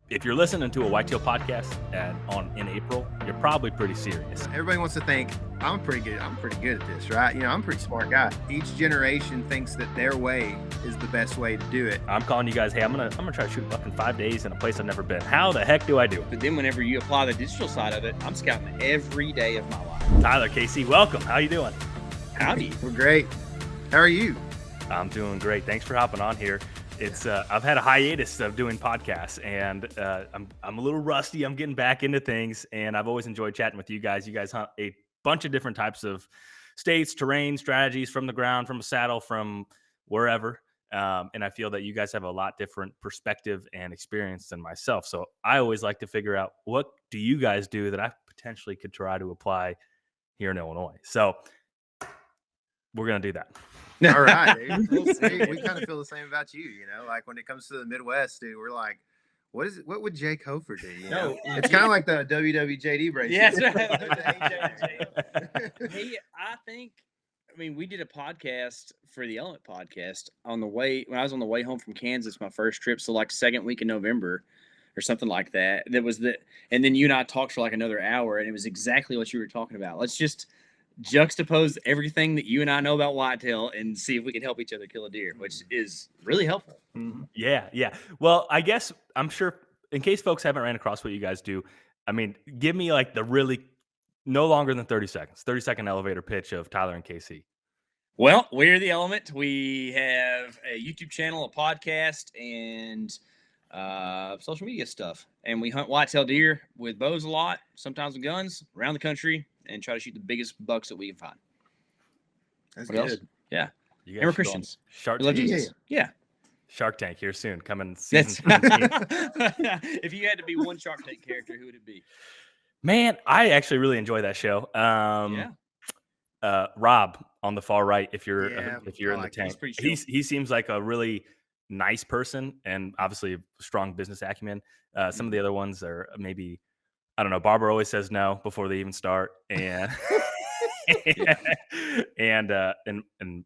If you're listening to a WHTL podcast in April, you're probably pretty serious. Everybody wants to think I'm pretty good at this, right? I'm a pretty smart guy. Each generation thinks that their way is the best way to do it. I'm calling you guys, hey, I'm gonna try to shoot a buck in 5 days in a place I've never been. How the heck do I do it? But then whenever you apply the digital side of it, I'm scouting every day of my life. Tyler, Casey, welcome. How you doing? Howdy. We're great. How are you? I'm doing great. Thanks for hopping on here. It's I've had a hiatus of doing podcasts, and I'm a little rusty. I'm getting back into things, and I've always enjoyed chatting with you guys. You guys hunt a bunch of different types of states, terrain, strategies, from the ground, from a saddle, from wherever. And I feel that you guys have a lot different perspective and experience than myself. So I always like to figure out, what do you guys do that I potentially could try to apply here in Illinois? So we're going to do that. All right, dude. We kind of feel the same about you, like when it comes to the Midwest, dude, we're like, what would Jake Hofer do? It's kind of like the WWJD bracelet. Yes. Hey, we did a podcast for the Element podcast when I was on the way home from Kansas, my first trip. So like second week in November or something like that. And then you and I talked for like another hour, and it was exactly what you were talking about. Let's just juxtapose everything that you and I know about whitetail and see if we can help each other kill a deer, which is really helpful. Mm-hmm. Yeah. Well, I guess I'm sure, in case folks haven't ran across what you guys do, give me like the really no longer than 30 seconds, 30-second elevator pitch of Tyler and KC. Well, we're the Element. We have a YouTube channel, a podcast, and social media stuff. And we hunt whitetail deer with bows a lot, sometimes with guns, around the country, and try to shoot the biggest bucks that we can find. That's what good. Else? Yeah. And we're Christians. Shark Tank. Yeah. Shark Tank here soon, coming season 17. If you had to be one Shark Tank character, who would it be? Man, I actually really enjoy that show. Rob on the far right, if you're in the tank. He seems like a really nice person, and obviously a strong business acumen. Some of the other ones are maybe, I don't know. Barbara always says no before they even start, and and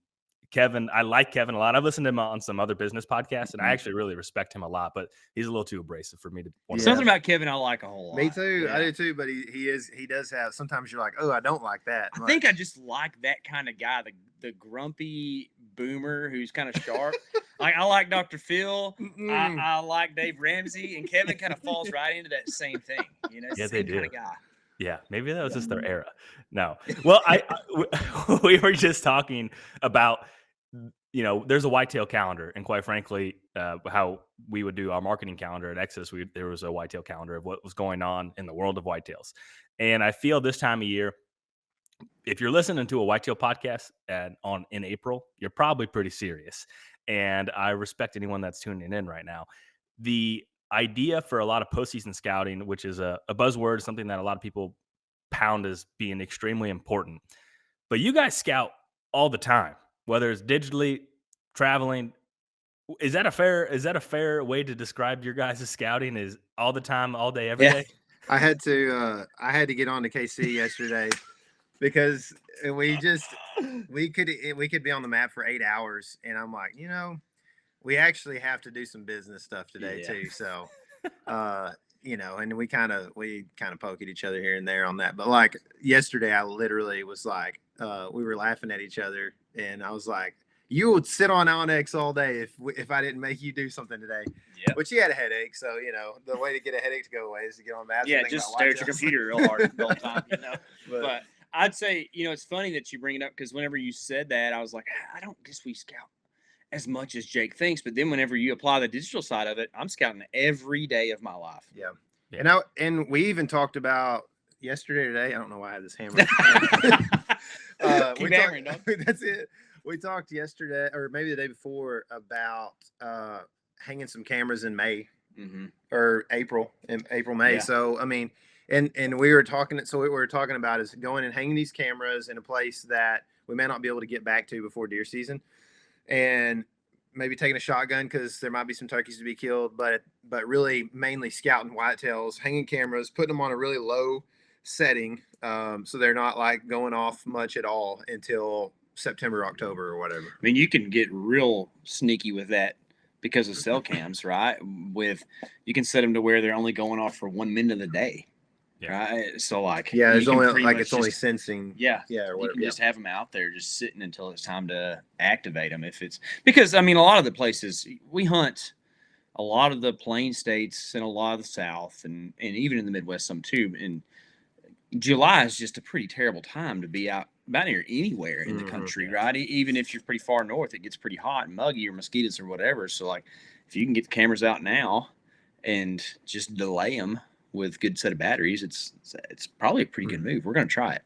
Kevin, I like Kevin a lot. I've listened to him on some other business podcasts, and I actually really respect him a lot. But he's a little too abrasive for me to. Something about Kevin I like a whole lot. Me too. Yeah. I do too. But he does have. Sometimes you're like, oh, I don't like that. I think I just like that kind of guy, the grumpy boomer who's kind of sharp. Like I like Dr. Phil. I like Dave Ramsey, and Kevin kind of falls right into that same thing. Yeah, they do. Kind of guy. Yeah, maybe that was just their era. No. Well, we were just talking about, there's a whitetail calendar, and quite frankly, how we would do our marketing calendar at Exodus, there was a whitetail calendar of what was going on in the world of whitetails. And I feel this time of year, if you're listening to a whitetail podcast in April, you're probably pretty serious. And I respect anyone that's tuning in right now. The idea for a lot of postseason scouting, which is a buzzword, something that a lot of people pound as being extremely important. But you guys scout all the time, whether it's digitally, traveling. Is that a fair way to describe your guys' scouting? Is all the time, all day, every day? I had to get on to KC yesterday because we could be on the map for 8 hours, and I'm like, we actually have to do some business stuff today too. So, and we kind of poke at each other here and there on that. But like yesterday, I literally was like, we were laughing at each other, and I was like, you would sit on Onyx all day if I didn't make you do something today. Yeah. But you had a headache, so the way to get a headache to go away is to get on maps. Yeah, just stare at your computer real hard the whole time. But I'd say, it's funny that you bring it up, because whenever you said that, I was like, I don't guess we scout as much as Jake thinks. But then whenever you apply the digital side of it, I'm scouting every day of my life. Yeah. And we even talked about yesterday, today. I don't know why I have this hammer. Keep hammering, that's it. We talked yesterday, or maybe the day before, about hanging some cameras in May or April, May. Yeah. So, and we were talking. So what we were talking about is going and hanging these cameras in a place that we may not be able to get back to before deer season, and maybe taking a shotgun because there might be some turkeys to be killed, but really mainly scouting whitetails, hanging cameras, putting them on a really low setting, so they're not like going off much at all until September, October, or whatever. You can get real sneaky with that because of cell cams, right? You can set them to where they're only going off for 1 minute of the day, right? So like, yeah, there's you can only pretty like much it's only just- sensing. yeah, Yeah, or you whatever. can Yeah. just have them out there just sitting until it's time to activate them. If it's because I mean, a lot of the places we hunt, a lot of the plain states and a lot of the South and even in the Midwest some too. And July is just a pretty terrible time to be out about here anywhere in the country, right? Even if you're pretty far north, it gets pretty hot and muggy or mosquitoes or whatever. So like, if you can get the cameras out now and just delay them with a good set of batteries, it's probably a pretty good move. We're gonna try it.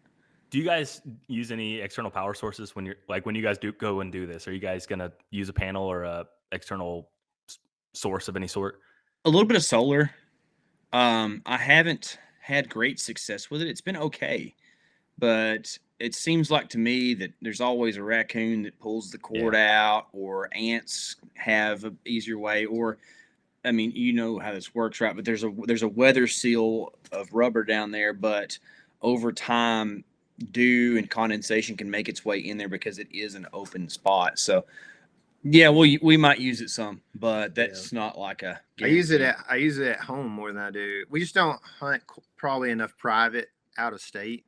Do you guys use any external power sources when you guys do go and do this? Are you guys gonna use a panel or a external source of any sort? A little bit of solar. I haven't had great success with it. It's been okay, but it seems like to me that there's always a raccoon that pulls the cord out, or ants have an easier way, or I mean, you know how this works, right? But there's a weather seal of rubber down there, but over time, dew and condensation can make its way in there because it is an open spot. So, yeah, we might use it some, but that's not like a. I use it at home more than I do. We just don't hunt probably enough private out of state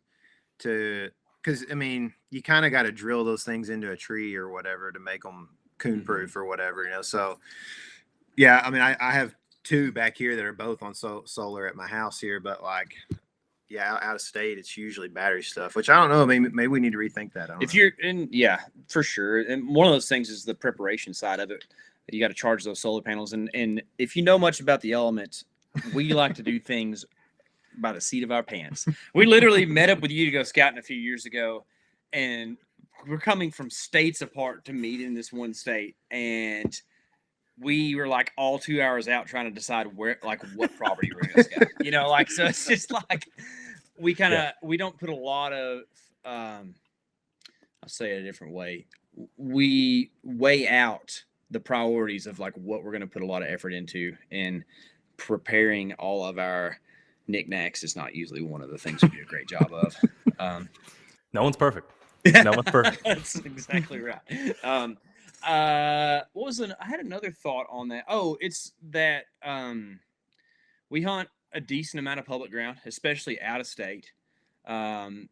because I mean, you kind of got to drill those things into a tree or whatever to make them coon proof or whatever, you know. So yeah, I mean, I have two back here that are both on solar at my house here, but like, yeah, out of state, it's usually battery stuff, which I don't know. Maybe we need to rethink that. If you're in, yeah, for sure. And one of those things is the preparation side of it. You got to charge those solar panels. And if you know much about the element, we like to do things by the seat of our pants. We literally met up with you to go scouting a few years ago, and we're coming from states apart to meet in this one state. And we were like all 2 hours out trying to decide what property we're going to scout, you know, like, so it's just like, we don't put a lot of, I'll say it a different way. We weigh out the priorities of like what we're going to put a lot of effort into, and preparing all of our knickknacks is not usually one of the things we do a great job of. No one's perfect. No one's perfect. That's exactly right. What was I had another thought on that. Oh, it's that we hunt a decent amount of public ground, especially out of state, and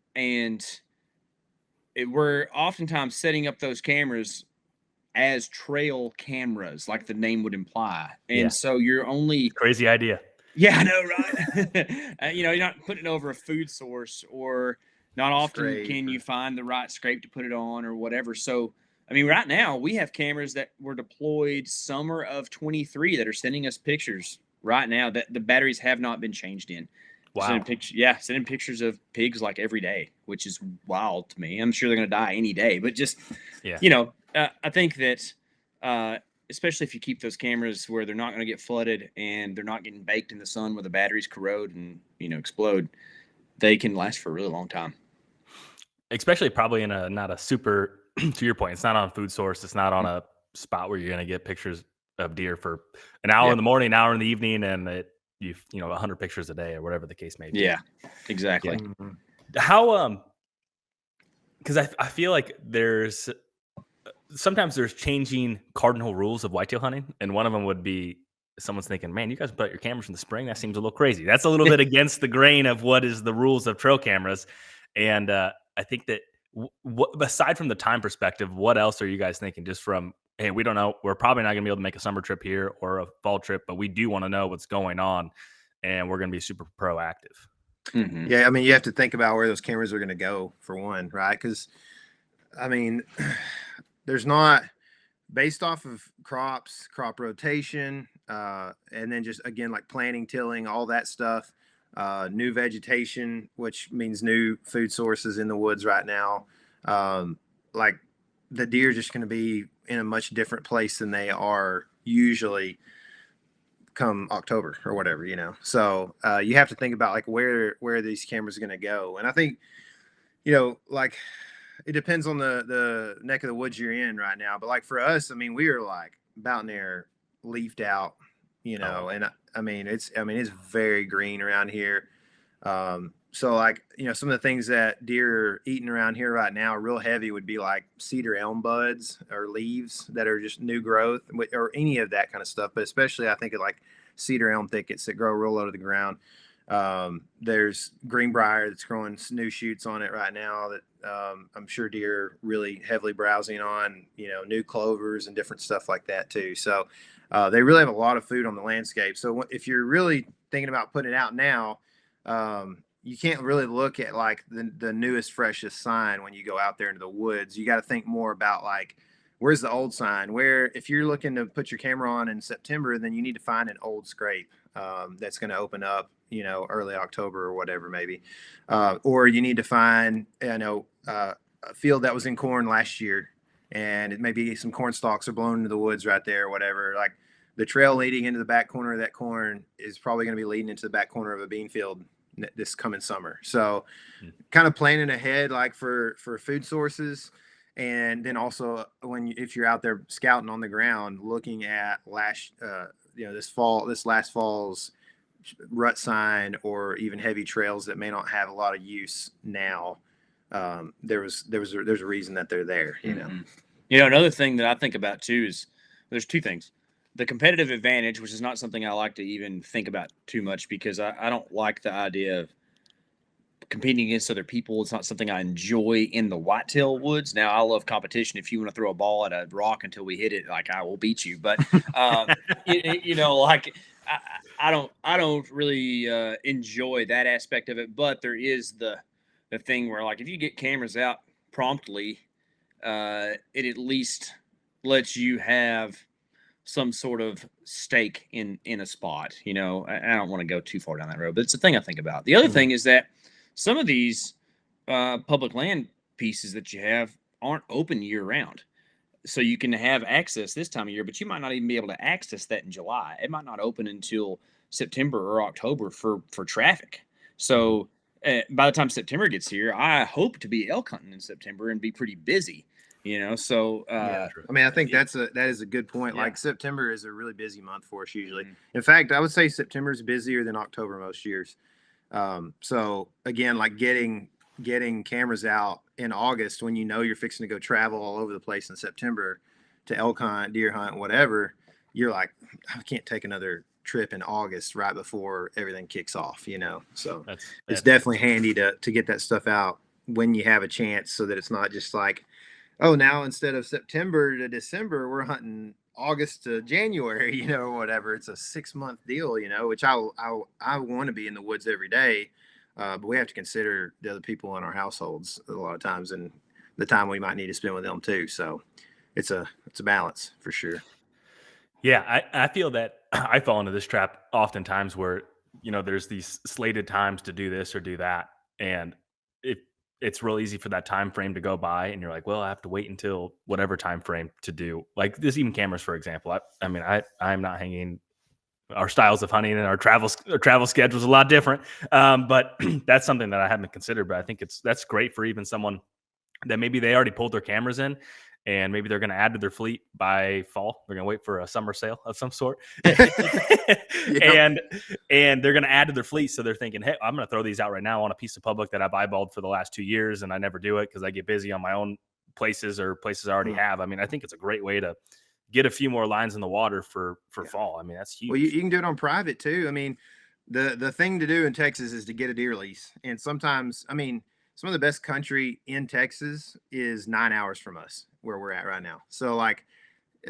we're oftentimes setting up those cameras as trail cameras, like the name would imply, and so you're only crazy idea. Yeah, I know, right? You're not putting it over a food source, or not often can you find the right scrape to put it on or whatever. So, I mean, right now we have cameras that were deployed summer of 23 that are sending us pictures right now that the batteries have not been changed in. Wow. Sending pictures of pigs like every day, which is wild to me. I'm sure they're going to die any day, but just, I think that, especially if you keep those cameras where they're not going to get flooded and they're not getting baked in the sun where the batteries corrode and, explode, they can last for a really long time. Especially probably in not a super, to your point, it's not on a food source. It's not on a spot where you're going to get pictures of deer for an hour in the morning, an hour in the evening, and 100 pictures a day or whatever the case may be. Yeah, exactly. Yeah. How, because I feel like sometimes there's changing cardinal rules of whitetail hunting, and one of them would be someone's thinking, man, you guys put out your cameras in the spring. That seems a little crazy. That's a little bit against the grain of what is the rules of trail cameras. And I think that aside from the time perspective, what else are you guys thinking? Just from, hey, we don't know. We're probably not going to be able to make a summer trip here or a fall trip, but we do want to know what's going on, and we're going to be super proactive. Mm-hmm. Yeah, I mean, you have to think about where those cameras are going to go, for one, right? Because, I mean, there's not, based off of crop rotation, and then just, again, like planting, tilling, all that stuff, new vegetation, which means new food sources in the woods right now. Like, the deer are just going to be in a much different place than they are usually come October or whatever, So you have to think about like where these cameras are going to go. And I think, like, it depends on the neck of the woods you're in right now. But like for us, I mean, we are like about near leafed out, and I mean, it's very green around here. So like, some of the things that deer are eating around here right now, real heavy, would be like cedar elm buds or leaves that are just new growth, or any of that kind of stuff. But especially I think of like cedar elm thickets that grow real low to the ground. There's greenbrier that's growing new shoots on it right now that I'm sure deer are really heavily browsing on, new clovers and different stuff like that too. So they really have a lot of food on the landscape. So if you're really thinking about putting it out now, you can't really look at like the newest, freshest sign when you go out there into the woods. You got to think more about like, where's the old sign? Where if you're looking to put your camera on in September, then you need to find an old scrape that's going to open up, early October or whatever, maybe. Or you need to find, a field that was in corn last year, and it may be some corn stalks are blown into the woods right there or whatever. Like the trail leading into the back corner of that corn is probably going to be leading into the back corner of a bean field this coming summer. So kind of planning ahead, like for food sources. And then also if you're out there scouting on the ground, looking at this last fall's rut sign, or even heavy trails that may not have a lot of use now. There's a reason that they're there, Another thing that I think about too is there's two things. The competitive advantage, which is not something I like to even think about too much, because I don't like the idea of competing against other people. It's not something I enjoy in the whitetail woods. Now, I love competition. If you want to throw a ball at a rock until we hit it, like, I will beat you. But like I don't really enjoy that aspect of it. But there is the thing where, like, if you get cameras out promptly, it at least lets you have some sort of stake in a spot. I don't want to go too far down that road, but it's a thing I think about. The other thing is that some of these public land pieces that you have aren't open year round. So you can have access this time of year, but you might not even be able to access that in July. It might not open until September or October for traffic. So by the time September gets here, I hope to be elk hunting in September and be pretty busy. So I mean, I think that is a good point. Yeah. Like September is a really busy month for us usually. In fact, I would say September is busier than October most years. So again, like getting cameras out in August when you're fixing to go travel all over the place in September to elk hunt, deer hunt, whatever, you're like, I can't take another trip in August right before everything kicks off, So it's definitely handy to get that stuff out when you have a chance, so that it's not just like, oh, now instead of September to December, we're hunting August to January, or whatever. It's a 6-month deal, which I want to be in the woods every day. But we have to consider the other people in our households a lot of times, and the time we might need to spend with them too. So it's a balance for sure. Yeah. I feel that I fall into this trap oftentimes where, there's these slated times to do this or do that. And it's real easy for that time frame to go by, and you're like, well, I have to wait until whatever time frame to do. Like this, even cameras, for example. I'm not hanging. Our styles of hunting and our travel schedule is a lot different, but that's something that I haven't considered. But I think that's great for even someone that maybe they already pulled their cameras in, and maybe they're going to add to their fleet by fall. They're going to wait for a summer sale of some sort. And they're going to add to their fleet. So they're thinking, hey, I'm going to throw these out right now on a piece of public that I've eyeballed for the last 2 years, and I never do it because I get busy on my own places or places I already have. I mean, I think it's a great way to get a few more lines in the water for fall. I mean, that's huge. Well, you can do it on private too. I mean, the thing to do in Texas is to get a deer lease. And sometimes, I mean, some of the best country in Texas is 9 hours from us where we're at right now. So like,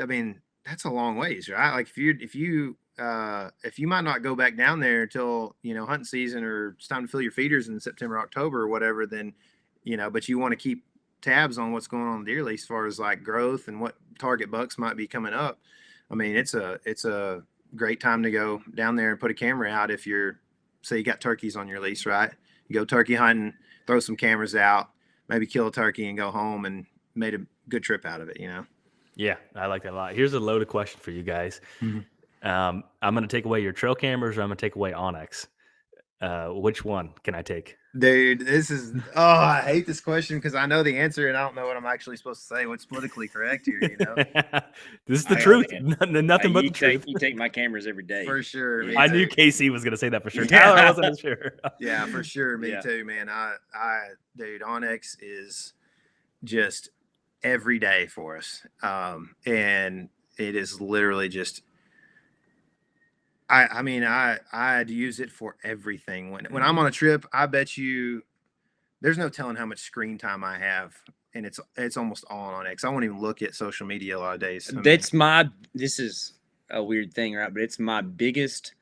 I mean, that's a long ways, right? Like if you might not go back down there until, hunting season, or it's time to fill your feeders in September, October or whatever, then, but you want to keep tabs on what's going on in deer lease as far as like growth and what target bucks might be coming up. I mean, it's a great time to go down there and put a camera out. If say you got turkeys on your lease, right? You go turkey hunting, throw some cameras out, maybe kill a turkey and go home, and made a good trip out of it, Yeah, I like that a lot. Here's a loaded question for you guys. Mm-hmm. I'm going to take away your trail cameras, or I'm going to take away Onyx. Which one can I take? Dude, this is I hate this question because I know the answer and I don't know what I'm actually supposed to say. What's politically correct here, you know? This is the I truth. understand. Nothing but the truth. You take my cameras every day. For sure. Yeah. Me I knew too. Casey was going to say that for sure. Yeah. Tyler wasn't sure. Yeah, for sure. Me Yeah. too, man. Dude, Onyx is just every day for us. And it is literally just, I'd use it for everything. When I'm on a trip, I bet you there's no telling how much screen time I have. And it's almost all on Onyx. I won't even look at social media a lot of days. This is a weird thing, right? But it's my biggest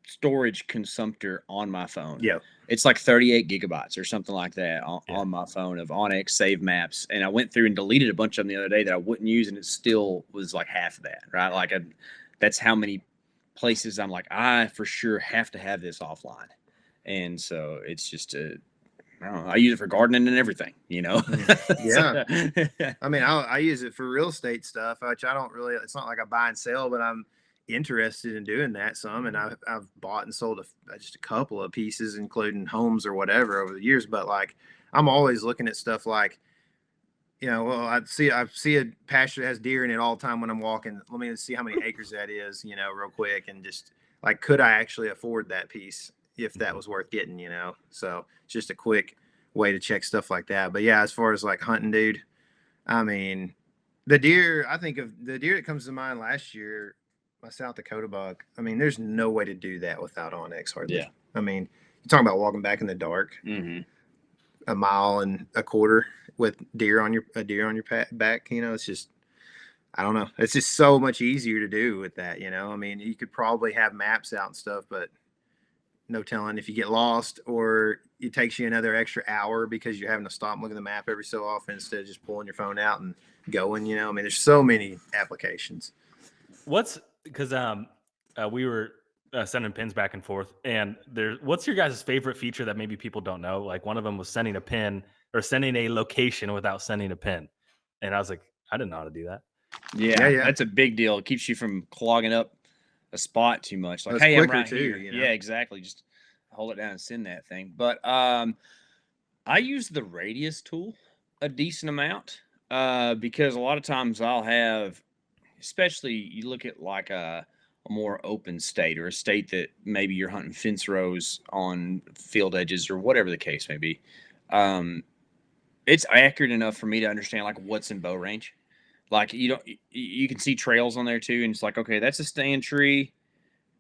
storage consumptor on my phone. Yeah. It's like 38 gigabytes or something like that on my phone of Onyx save maps. And I went through and deleted a bunch of them the other day that I wouldn't use, and it still was like half of that, right? Like that's how many places I'm like, I for sure have to have this offline. And so it's just I don't know, I use it for gardening and everything, you know? Yeah. I mean, I use it for real estate stuff, which I don't really, it's not like I buy and sell, but I'm interested in doing that some. And I've bought and sold just a couple of pieces, including homes or whatever over the years. But like, I'm always looking at stuff like, you know, well, I see a pasture that has deer in it all the time when I'm walking. Let me see how many acres that is, you know, real quick. And just like, could I actually afford that piece if that was worth getting, you know? So it's just a quick way to check stuff like that. But yeah, as far as like hunting, dude, I mean, I think of the deer that comes to mind last year, my South Dakota buck. I mean, there's no way to do that without Onyx hardly. Yeah. I mean, you're talking about walking back in the dark, a mile and a quarter with a deer on your back. You know, it's just, I don't know. It's just so much easier to do with that. You know, I mean, you could probably have maps out and stuff, but no telling if you get lost or it takes you another extra hour because you're having to stop and look at the map every so often instead of just pulling your phone out and going. You know, I mean, there's so many applications. Because we were sending pins back and forth, and what's your guys' favorite feature that maybe people don't know? Like one of them was sending a pin or sending a location without sending a pin, and I was like, I didn't know how to do that. Yeah, that's a big deal. It keeps you from clogging up a spot too much. Like, hey, I'm right here. You know? Yeah, exactly. Just hold it down and send that thing. But I use the radius tool a decent amount because a lot of times I'll have, especially you look at like a more open state or a state that maybe you're hunting fence rows on field edges or whatever the case may be. It's accurate enough for me to understand like what's in bow range. Like you can see trails on there too, and it's like, okay, that's a stand tree.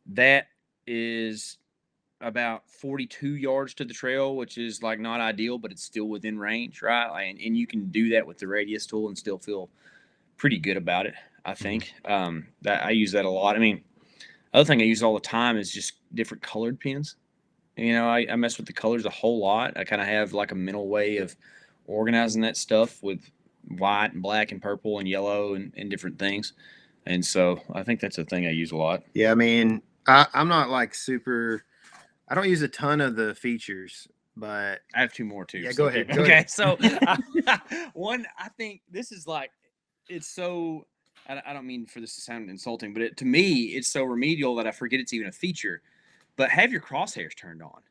That is about 42 yards to the trail, which is like not ideal, but it's still within range, right? And you can do that with the radius tool and still feel pretty good about it, I think. That I use that a lot. I mean, other thing I use all the time is just different colored pins. You know, I mess with the colors a whole lot. I kind of have like a mental way of organizing that stuff with white and black and purple and yellow and different things. And so I think that's a thing I use a lot. Yeah, I mean, I'm not like super, I don't use a ton of the features, but I have two more too. Yeah, so go ahead. Okay, so one, I think this is like, it's so, I don't mean for this to sound insulting, but to me, it's so remedial that I forget it's even a feature. But have your crosshairs turned on.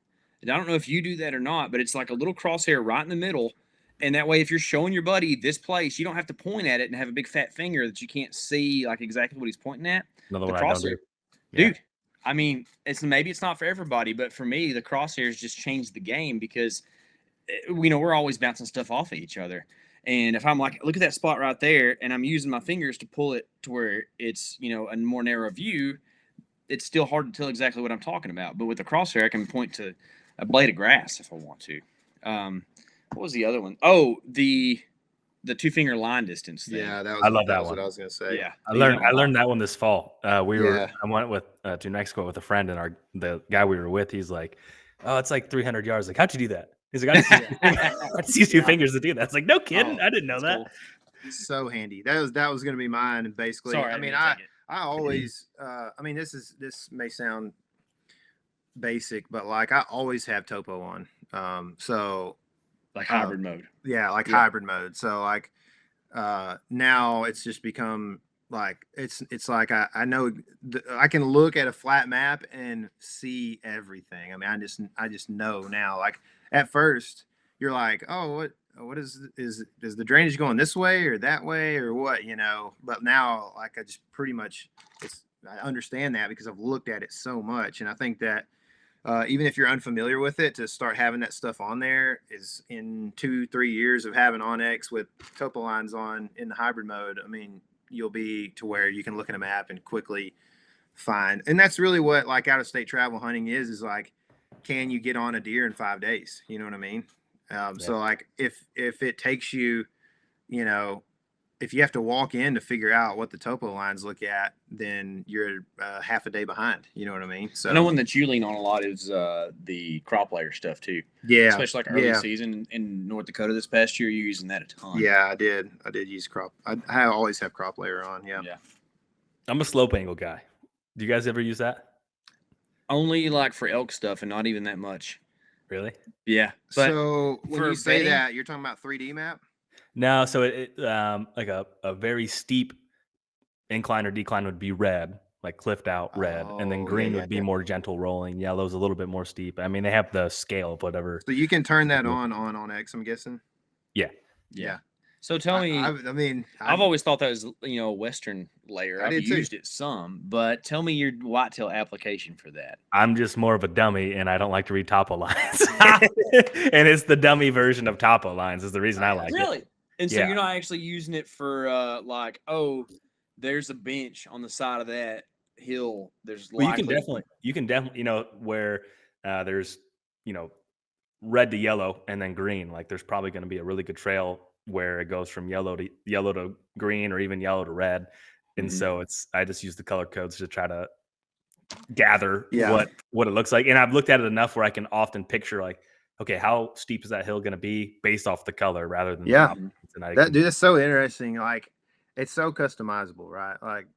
And I don't know if you do that or not, but it's like a little crosshair right in the middle. And that way, if you're showing your buddy this place, you don't have to point at it and have a big fat finger that you can't see like exactly what he's pointing at. Another one I don't do. Dude, I mean, maybe it's not for everybody, but for me, the crosshairs just changed the game because, you know, we're always bouncing stuff off of each other. And if I'm like, look at that spot right there, and I'm using my fingers to pull it to where it's, you know, a more narrow view, it's still hard to tell exactly what I'm talking about. But with the crosshair, I can point to a blade of grass if I want to. What was the other one? Oh, the 2-finger line distance thing. Yeah, I love that one. What I was gonna say. Yeah, I learned that one this fall. I went with to New Mexico with a friend, and the guy we were with, he's like, "Oh, it's like 300 yards." Like, how'd you do that? He's like, "I just use 2 fingers to do that." It's like, no kidding, I didn't know that. Cool. So handy. That was gonna be mine, and basically, Sorry, I mean, I always, I mean, this may sound basic, but like I always have topo on. So like hybrid mode. Yeah, like hybrid mode. So like now it's just become Like it's like I know I can look at a flat map and see everything. I mean, I just know now. Like at first, you're like, oh, what is the drainage going this way or that way or what, you know? But now, like I just pretty much I understand that because I've looked at it so much, and I think that even if you're unfamiliar with it, to start having that stuff on there is in 2-3 years of having OnX with topo lines on in the hybrid mode. I mean, you'll be to where you can look at a map and quickly find. And that's really what like out of state travel hunting is like, can you get on a deer in 5 days? You know what I mean? So like if it takes you, you know, if you have to walk in to figure out what the topo lines look at, then you're half a day behind. You know what I mean? So I know one that you lean on a lot is the crop layer stuff too. Yeah, especially like early season in North Dakota this past year. You're using that a ton. Yeah, I did use crop. I always have crop layer on. Yeah. I'm a slope angle guy. Do you guys ever use that? Only like for elk stuff, and not even that much. Really? Yeah. But so when you say bedding, that, you're talking about 3D map? No, so it like a very steep incline or decline would be red, like cliffed out red, and then green would be more gentle rolling. Yellow's a little bit more steep. I mean, they have the scale of whatever. So you can turn that on X, I'm guessing. Yeah. So tell me, I mean, I've always thought that was a Western layer. I've used it some, but tell me your whitetail application for that. I'm just more of a dummy, and I don't like to read topo lines. And it's the dummy version of topo lines is the reason I like it. Really? And so you're not actually using it for like, oh, there's a bench on the side of that hill. There's you can definitely, where there's, red to yellow and then green. Like there's probably going to be a really good trail where it goes from yellow to green or even yellow to red. And so I just use the color codes to try to gather what it looks like. And I've looked at it enough where I can often picture like, okay, how steep is that hill going to be based off the color rather than dude, that's so interesting. Like it's so customizable, right? Like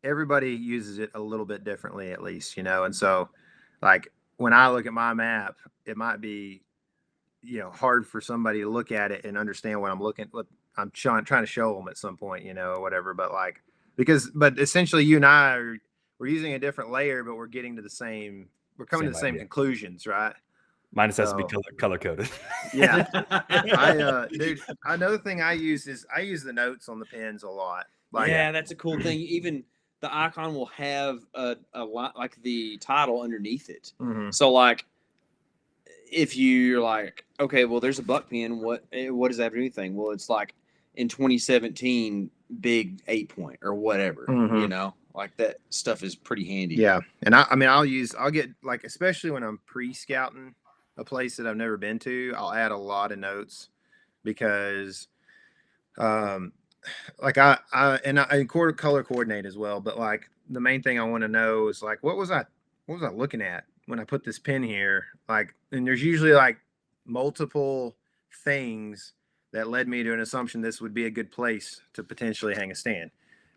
everybody uses it a little bit differently, at least, and so like when I look at my map, it might be hard for somebody to look at it and understand what I'm trying to show them at some point, or whatever. But like but essentially you and we're using a different layer, but we're getting to we're coming to the same conclusions, right? Mine has to be color coded. Yeah. Dude, another thing I use the notes on the pins a lot. Like, yeah, that's a cool thing. Even the icon will have a lot like the title underneath it. Mm-hmm. So like, if you're like, okay, well, there's a buck pin. What does that have to do with anything? Well, it's like in 2017, big 8-point or whatever. Like that stuff is pretty handy. Yeah, and I'll get like, especially when I'm pre-scouting a place that I've never been to, I'll add a lot of notes because, like I color coordinate as well. But like the main thing I want to know is like, what was I looking at when I put this pin here? Like, and there's usually like multiple things that led me to an assumption this would be a good place to potentially hang a stand.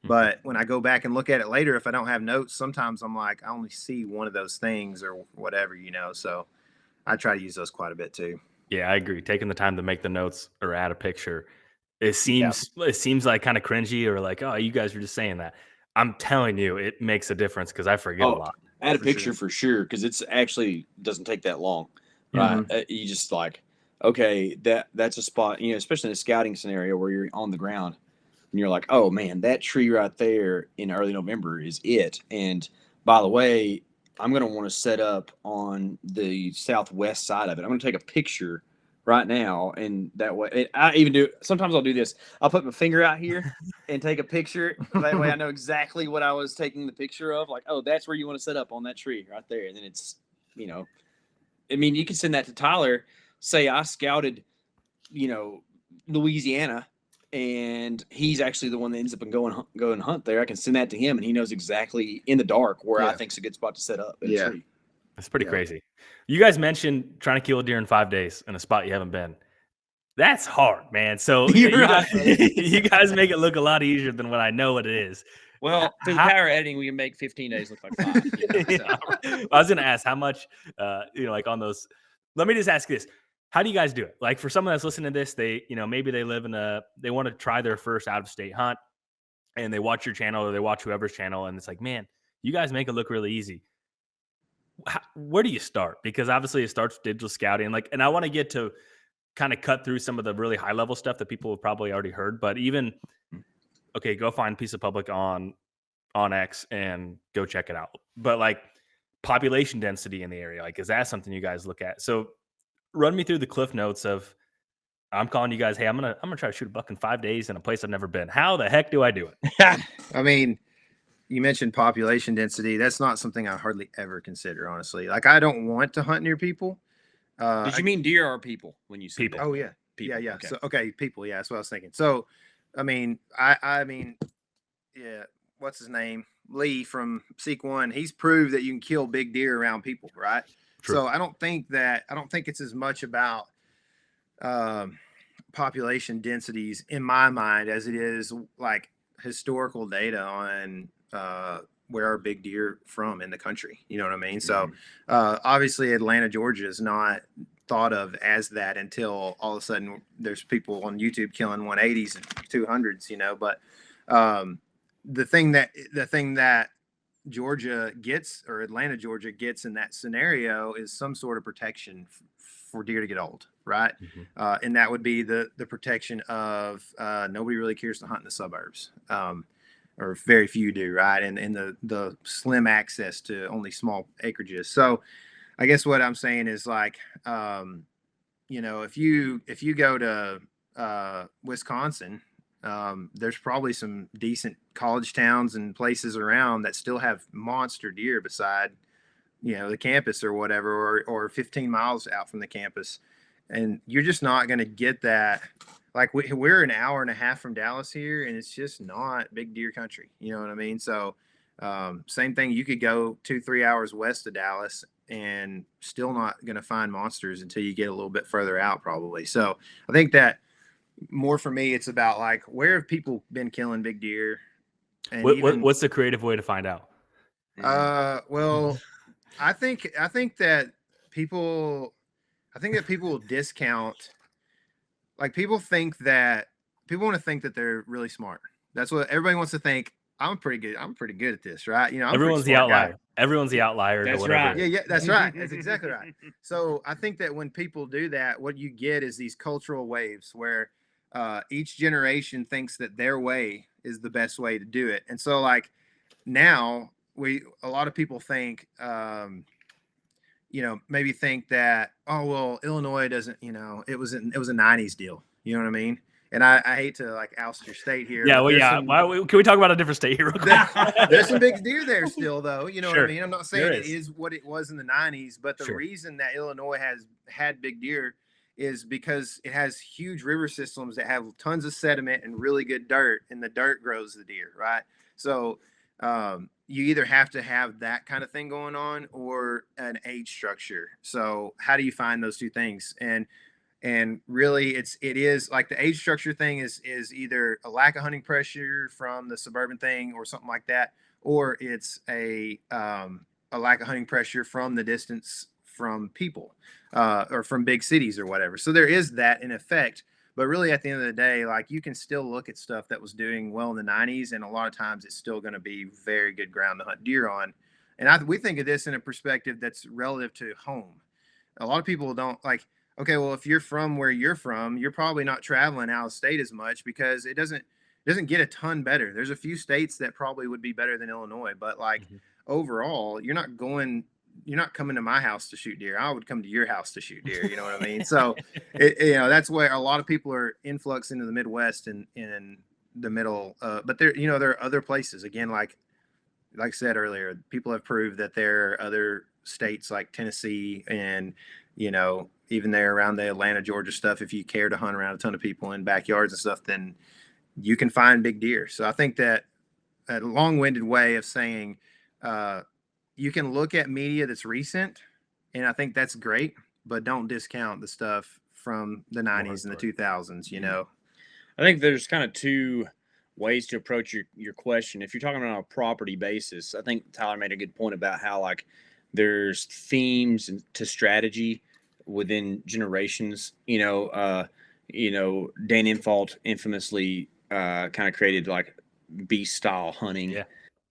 But when I go back and look at it later, if I don't have notes, sometimes I'm like, I only see one of those things or whatever, so I try to use those quite a bit too. Yeah, I agree. Taking the time to make the notes or add a picture, it seems like kind of cringy or like, oh, you guys were just saying that. I'm telling you, it makes a difference because I forget a lot. Add a picture for sure because it's actually doesn't take that long. Right? You just like, okay, that's a spot, especially in a scouting scenario where you're on the ground and you're like, oh man, that tree right there in early November is it. And by the way, I'm going to want to set up on the southwest side of it. I'm going to take a picture right now. And that way, sometimes I'll do this. I'll put my finger out here and take a picture. That way I know exactly what I was taking the picture of. Like, oh, that's where you want to set up on that tree right there. And then it's, you can send that to Tyler. Say I scouted, Louisiana, and he's actually the one that ends up going hunt there. I can send that to him, and he knows exactly in the dark where I think's a good spot to set up. Yeah, that's pretty crazy. You guys mentioned trying to kill a deer in 5 days in a spot you haven't been. That's hard, man. So you guys make it look a lot easier than what I know it is. Well, through the power of editing, we can make 15 days look like 5. I was going to ask how much, like on those. Let me just ask this. How do you guys do it? Like for someone that's listening to this, they, maybe they live they want to try their first out-of-state hunt. and they watch your channel or they watch whoever's channel, and it's like, man, you guys make it look really easy. Where do you start? Because obviously it starts with digital scouting. Like, and I want to get to kind of cut through some of the really high level stuff that people have probably already heard, but even, okay, go find Piece of Public on X and go check it out. But like population density in the area, like, is that something you guys look at? So run me through the cliff notes of, I'm calling you guys, hey, I'm gonna try to shoot a buck in 5 days in a place I've never been. How the heck do I do it? I mean, you mentioned population density. That's not something I hardly ever consider, honestly. Like, I don't want to hunt near people. Did you mean deer or people when you said People? that? Oh yeah, People. yeah. Okay. So people. Yeah, that's what I was thinking. So, I mean, I mean, yeah. What's his name? Lee from Seek One. He's proved that you can kill big deer around people, right? True. So I don't think it's as much about population densities in my mind as it is like historical data on where are big deer from in the country. You know what I mean? So obviously Atlanta, Georgia is not thought of as that until all of a sudden there's people on YouTube killing 180s and 200s, you know, but the thing that Georgia gets, or Atlanta, Georgia gets in that scenario is some sort of protection for deer to get old, right? Mm-hmm. And that would be the protection of nobody really cares to hunt in the suburbs, or very few do, right? And the slim access to only small acreages. So I guess what I'm saying is like, you know, if you go to Wisconsin, there's probably some decent college towns and places around that still have monster deer beside, you know, the campus or whatever, or 15 miles out from the campus. And you're just not going to get that. Like we're an hour and a half from Dallas here, and it's just not big deer country. You know what I mean? So same thing. You could go 2-3 hours west of Dallas and still not going to find monsters until you get a little bit further out, probably. So I think that more for me, it's about like, where have people been killing big deer? And What's the creative way to find out? Well, I think that people will discount. Like people want to think that they're really smart. That's what everybody wants to think. I'm pretty good at this, right? You know, Everyone's the outlier. Guy. Everyone's the outlier. That's to whatever. right. Yeah, that's right. That's exactly right. So I think that when people do that, what you get is these cultural waves where each generation thinks that their way is the best way to do it. And so like now a lot of people think, you know, maybe think that, oh, well, Illinois doesn't, you know, it was a 90s deal. You know what I mean? And I hate to like oust your state here. Yeah, well, yeah. Can we talk about a different state here? There's some big deer there still, though. You know Sure. what I mean? I'm not saying it is what it was in the 90s, but the Sure. reason that Illinois has had big deer is because it has huge river systems that have tons of sediment and really good dirt, and the dirt grows the deer, right? So you either have to have that kind of thing going on or an age structure. So how do you find those two things? And really it is like the age structure thing is either a lack of hunting pressure from the suburban thing or something like that, or it's a lack of hunting pressure from the distance from people or from big cities or whatever. So there is that in effect, but really at the end of the day, like you can still look at stuff that was doing well in the 90s, and a lot of times it's still going to be very good ground to hunt deer on. And we think of this in a perspective that's relative to home. A lot of people don't like, okay, well, if you're from where you're from, you're probably not traveling out of state as much because it doesn't get a ton better. There's a few states that probably would be better than Illinois, but like overall, you're not coming to my house to shoot deer. I would come to your house to shoot deer. You know what I mean? So, you know, that's where a lot of people are influx into the Midwest and in the middle. But there are other places. Again, like I said earlier, people have proved that there are other states like Tennessee and, you know, even there around the Atlanta, Georgia stuff. If you care to hunt around a ton of people in backyards and stuff, then you can find big deer. So I think that a long-winded way of saying, you can look at media that's recent, and I think that's great, but don't discount the stuff from the 90s and the 2000s, you know? I think there's kind of two ways to approach your question. If you're talking on a property basis, I think Tyler made a good point about how like there's themes to strategy within generations. You know, Dan Infalt infamously kind of created like beast style hunting. Yeah.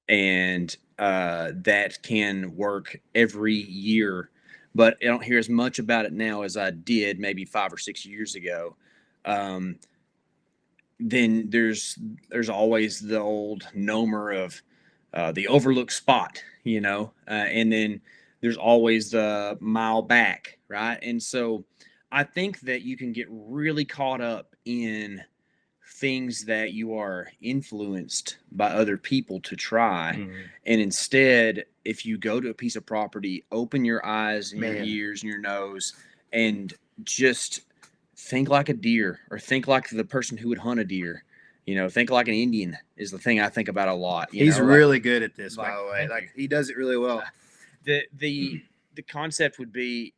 And that can work every year, but I don't hear as much about it now as I did maybe 5 or 6 years ago. Then there's always the old nomer of the overlooked spot, and then there's always the mile back, right? And so I think that you can get really caught up in things that you are influenced by other people to try. And instead, if you go to a piece of property, open your eyes and your ears and your nose and just think like a deer, or think like the person who would hunt a deer. Think like an Indian is the thing I think about a lot. He's really good at this, by the way. Like, he does it really well. The concept would be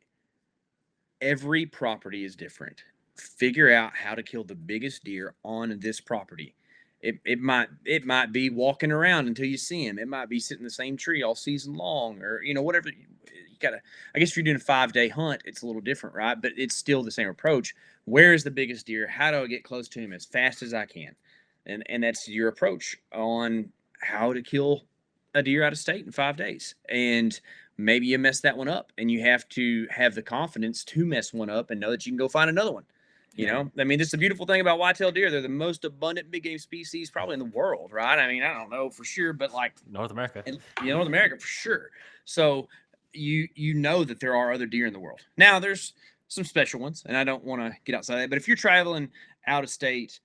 every property is different. Figure out how to kill the biggest deer on this property. It might be walking around until you see him. It might be sitting in the same tree all season long, or whatever. You gotta. I guess if you're doing a 5-day hunt, it's a little different, right? But it's still the same approach. Where is the biggest deer? How do I get close to him as fast as I can? And that's your approach on how to kill a deer out of state in 5 days. And maybe you mess that one up, and you have to have the confidence to mess one up and know that you can go find another one. I mean, this is the beautiful thing about whitetail deer. They're the most abundant big game species probably in the world, right? I mean, I don't know for sure, but like North America. North America for sure. So you know that there are other deer in the world. Now, there's some special ones, and I don't want to get outside of that, but if you're traveling out of state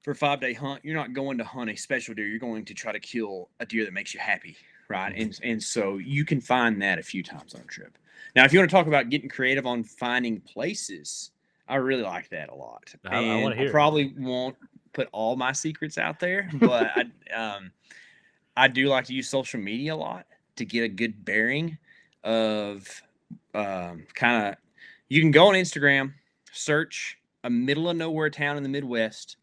for a 5-day hunt, you're not going to hunt a special deer. You're going to try to kill a deer that makes you happy, right? And so you can find that a few times on a trip. Now, if you want to talk about getting creative on finding places, I really like that a lot. I want to hear. I probably won't put all my secrets out there, but I do like to use social media a lot to get a good bearing of kind of. You can go on Instagram, search a middle of nowhere town in the Midwest,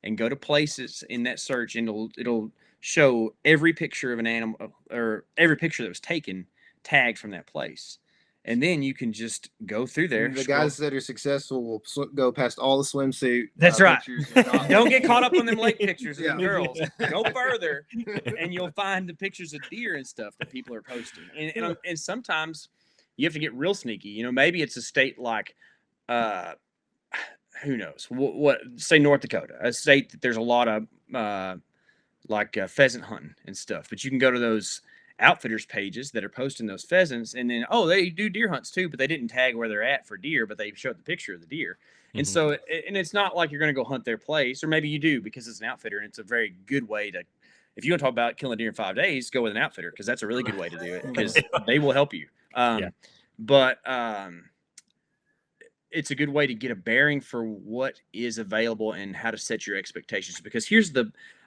and go to places in that search, and it'll show every picture of an animal, or every picture that was taken, tagged from that place. And then you can just go through there. The guys that are successful will go past all the swimsuit. That's right. Pictures. Don't get caught up on them lake pictures of the girls. Go further, and you'll find the pictures of deer and stuff that people are posting. And sometimes you have to get real sneaky. Maybe it's a state like, who knows? What say North Dakota, a state that there's a lot of pheasant hunting and stuff. But you can go to those outfitters pages that are posting those pheasants, and then they do deer hunts too, but they didn't tag where they're at for deer, but they showed the picture of the deer. And so it's not like you're going to go hunt their place, or maybe you do because it's an outfitter, and it's a very good way to, if you want to talk about killing a deer in 5 days, go with an outfitter, because that's a really good way to do it, because they will help you. But it's a good way to get a bearing for what is available and how to set your expectations. Because here's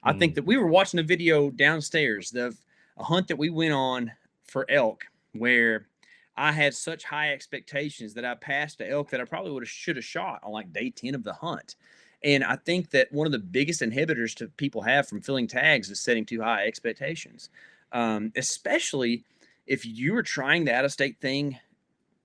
I think that we were watching a video downstairs of a hunt that we went on for elk, where I had such high expectations that I passed the elk that I probably should have shot on like day 10 of the hunt. And I think that one of the biggest inhibitors to people have from filling tags is setting too high expectations, especially if you were trying the out-of-state thing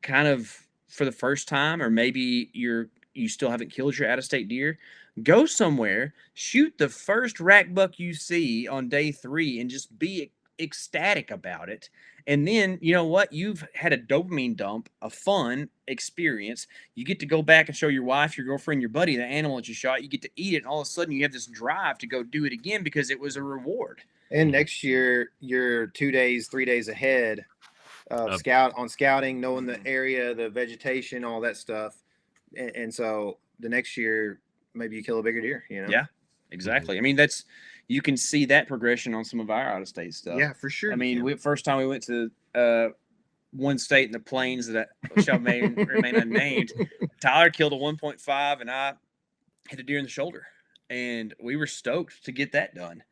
kind of for the first time, or maybe you still haven't killed your out-of-state deer. Go somewhere, shoot the first rack buck you see on day 3, and just be ecstatic about it. And then, you know what? You've had a dopamine dump, a fun experience. You get to go back and show your wife, your girlfriend, your buddy the animal that you shot. You get to eat it, and all of a sudden you have this drive to go do it again because it was a reward. And next year, you're 2 days, 3 days ahead of scouting, knowing the area, the vegetation, all that stuff. And so the next year, maybe you kill a bigger deer, Yeah, exactly. I mean, you can see that progression on some of our out-of-state stuff. Yeah, for sure. I mean, first time we went to one state in the plains that shall remain unnamed, Tyler killed a 1.5, and I hit a deer in the shoulder. And we were stoked to get that done.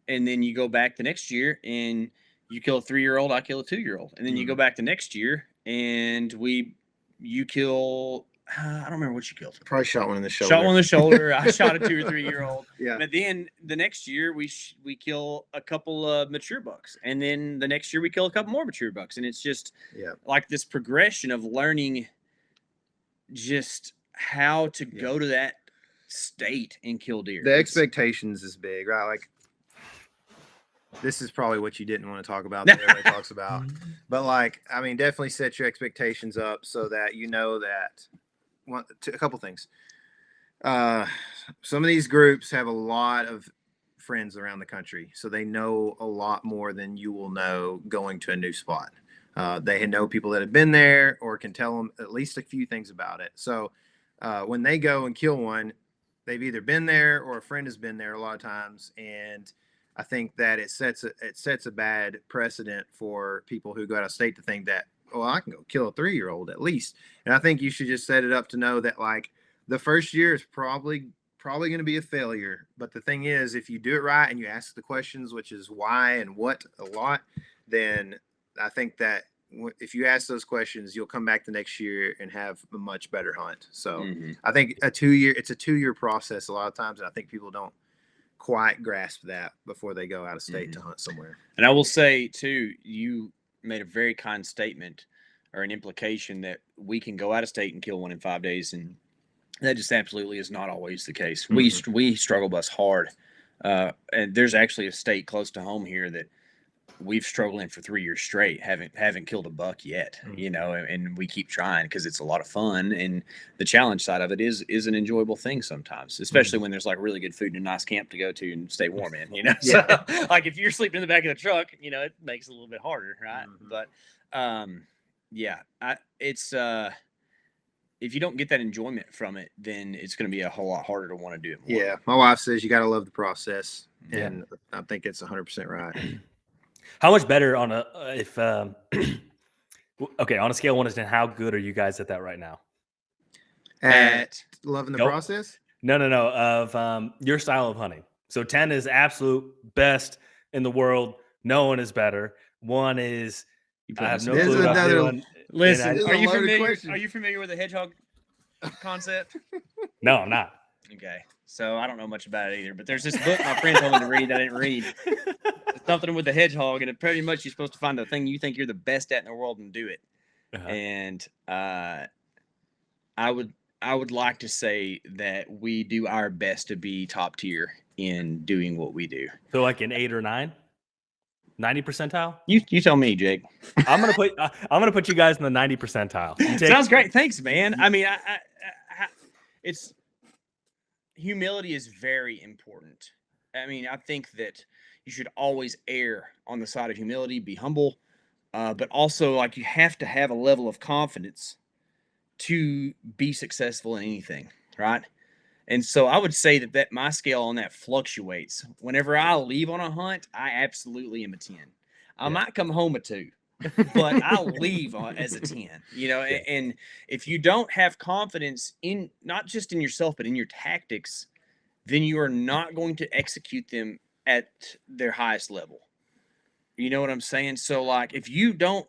And then you go back the next year, and you kill a 3-year-old, I kill a 2-year-old. And then you go back the next year, and you kill, I don't remember what you killed. Probably shot one in the shoulder. I shot a 2 or 3-year-old. Yeah. But then the next year we kill a couple of mature bucks, and then the next year we kill a couple more mature bucks, and it's just like this progression of learning just how to go to that state and kill deer. The expectations is big, right? Like this is probably what you didn't want to talk about that everybody talks about. But like, I mean, definitely set your expectations up so that you know that a couple things. Some of these groups have a lot of friends around the country, so they know a lot more than you will know going to a new spot. They know people that have been there or can tell them at least a few things about it. So when they go and kill one, they've either been there or a friend has been there a lot of times, and I think that it sets a bad precedent for people who go out of state to think that, oh, I can go kill a 3-year-old at least. And I think you should just set it up to know that like the first year is probably going to be a failure. But the thing is, if you do it right and you ask the questions, which is why and what a lot, then I think that if you ask those questions, you'll come back the next year and have a much better hunt. So I think it's a 2-year process a lot of times. And I think people don't quite grasp that before they go out of state to hunt somewhere. And I will say too, you made a very kind statement or an implication that we can go out of state and kill one in 5 days. And that just absolutely is not always the case. We struggle bus hard. And there's actually a state close to home here that we've struggled in for 3 years straight, haven't killed a buck yet, you know, and we keep trying because it's a lot of fun. And the challenge side of it is an enjoyable thing sometimes, especially when there's like really good food and a nice camp to go to and stay warm in, you know. So like if you're sleeping in the back of the truck, you know, it makes it a little bit harder, right? But it's if you don't get that enjoyment from it, then it's going to be a whole lot harder to want to do it more. Yeah, my wife says you got to love the process, and I think it's 100% right. How much better on a on a scale of 1 to 10, how good are you guys at that right now? At loving the process? No. Of your style of hunting. So 10 is absolute best in the world. No one is better. 1 is I have no clue what I'm doing. Listen, are you familiar with the hedgehog concept? No, I'm not. Okay. So I don't know much about it either, but there's this book my friend told me to read that I didn't read. It's something with the hedgehog, and it pretty much you're supposed to find the thing you think you're the best at in the world and do it. And I would like to say that we do our best to be top tier in doing what we do. So like an 8 or 9, 90 percentile. You tell me, Jake. I'm gonna put you guys in the 90 percentile. Sounds great. Thanks, man. I mean, it's. Humility is very important. I mean, I think that you should always err on the side of humility, be humble, but also like you have to have a level of confidence to be successful in anything, right? And so I would say that my scale on that fluctuates. Whenever I leave on a hunt, I absolutely am a 10. I might come home a 2. But I'll leave as a 10, you know, and if you don't have confidence in not just in yourself, but in your tactics, then you are not going to execute them at their highest level. You know what I'm saying? So like, if you don't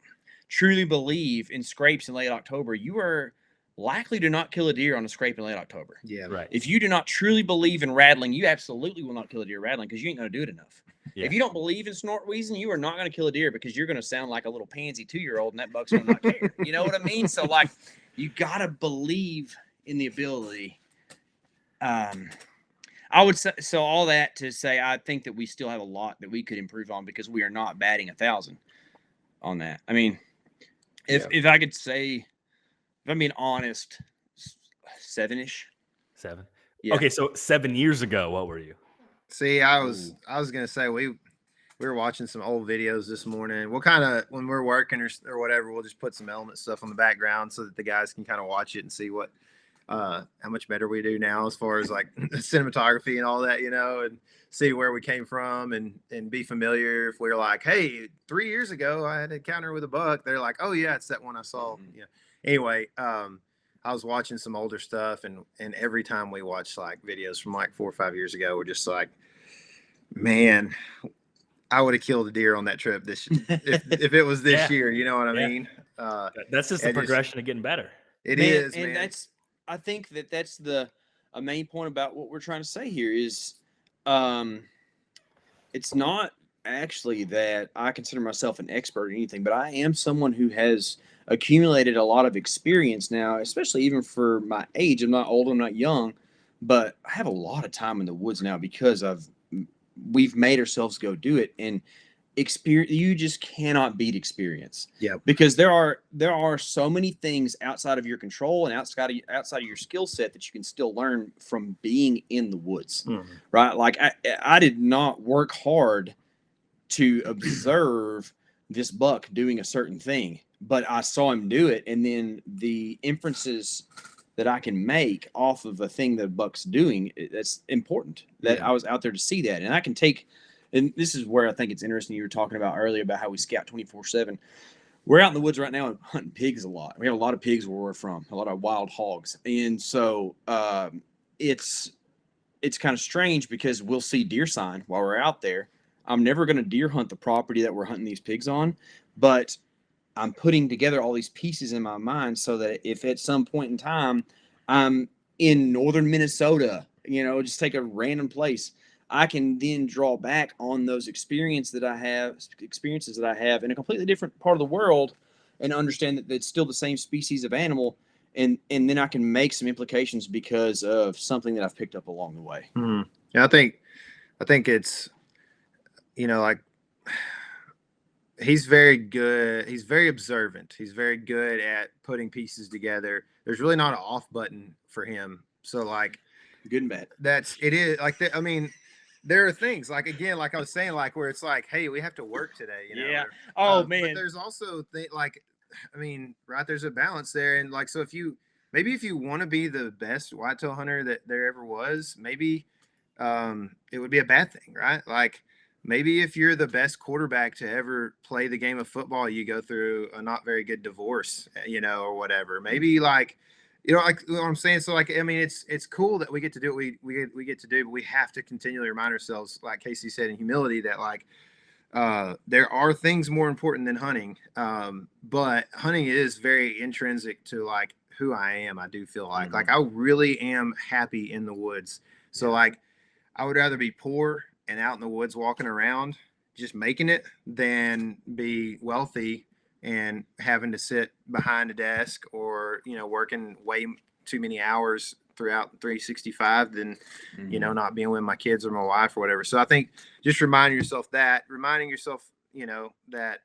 truly believe in scrapes in late October, you are likely to not kill a deer on a scrape in late October. Yeah. Right. If you do not truly believe in rattling, you absolutely will not kill a deer rattling because you ain't going to do it enough. Yeah. If you don't believe in snort wheezing, you are not going to kill a deer because you're going to sound like a little pansy 2-year-old and that buck's going to not care. You know what I mean? So like, you got to believe in the ability. I would say, so all that to say, I think that we still have a lot that we could improve on because we are not batting 1,000 on that. I mean, if I could say, if I'm being honest, 7-ish. 7. Yeah. Okay. So 7 years ago, what were you? See, I was gonna say we were watching some old videos this morning. We'll kind of when we're working or whatever, we'll just put some element stuff on the background so that the guys can kind of watch it and see what how much better we do now as far as like cinematography and all that, you know, and see where we came from and be familiar. If we're like, hey, 3 years ago I had an encounter with a buck, they're like, oh yeah, it's that one I saw. Yeah. Anyway, I was watching some older stuff, and every time we watch like videos from like 4 or 5 years ago, we're just like, man, I would have killed a deer on that trip if it was this year. You know what I mean? That's just the progression of getting better. It is, and man. I think that's a main point about what we're trying to say here is, it's not actually that I consider myself an expert in anything, but I am someone who has accumulated a lot of experience now, especially even for my age. I'm not old, I'm not young, but I have a lot of time in the woods now because I've we've made ourselves go do it. And experience, you just cannot beat experience. Yeah. Because there are so many things outside of your control and outside of your skill set that you can still learn from being in the woods. Right? Like I did not work hard to observe this buck doing a certain thing, but I saw him do it, and then the inferences that I can make off of a thing that a buck's doing, that's important. That I was out there to see that, and I can take. And this is where I think it's interesting. You were talking about earlier about how we scout 24/7. We're out in the woods right now and hunting pigs a lot. We have a lot of pigs where we're from, a lot of wild hogs, and so it's kind of strange because we'll see deer sign while we're out there. I'm never going to deer hunt the property that we're hunting these pigs on, but I'm putting together all these pieces in my mind so that if at some point in time I'm in northern Minnesota, just take a random place, I can then draw back on those experiences that I have in a completely different part of the world and understand that it's still the same species of animal. And then I can make some implications because of something that I've picked up along the way. Yeah, I think it's, like he's very good. He's very observant. He's very good at putting pieces together. There's really not an off button for him. So like good and bad. It is like that. I mean, there are things like, again, like I was saying, like where it's like, hey, we have to work today, Yeah. Or, man. But there's also right, there's a balance there. And like, so if you want to be the best whitetail hunter that there ever was, maybe it would be a bad thing, right? Like maybe if you're the best quarterback to ever play the game of football, you go through a not very good divorce, or whatever. Maybe like, like what I'm saying. So like, I mean, it's cool that we get to do what we get to do, but we have to continually remind ourselves, like Casey said, in humility, that like there are things more important than hunting. But hunting is very intrinsic to like who I am. I do feel like I really am happy in the woods. So like, I would rather be poor and out in the woods walking around just making it than be wealthy and having to sit behind a desk or working way too many hours throughout 365 than not being with my kids or my wife or whatever. So I think just reminding yourself that that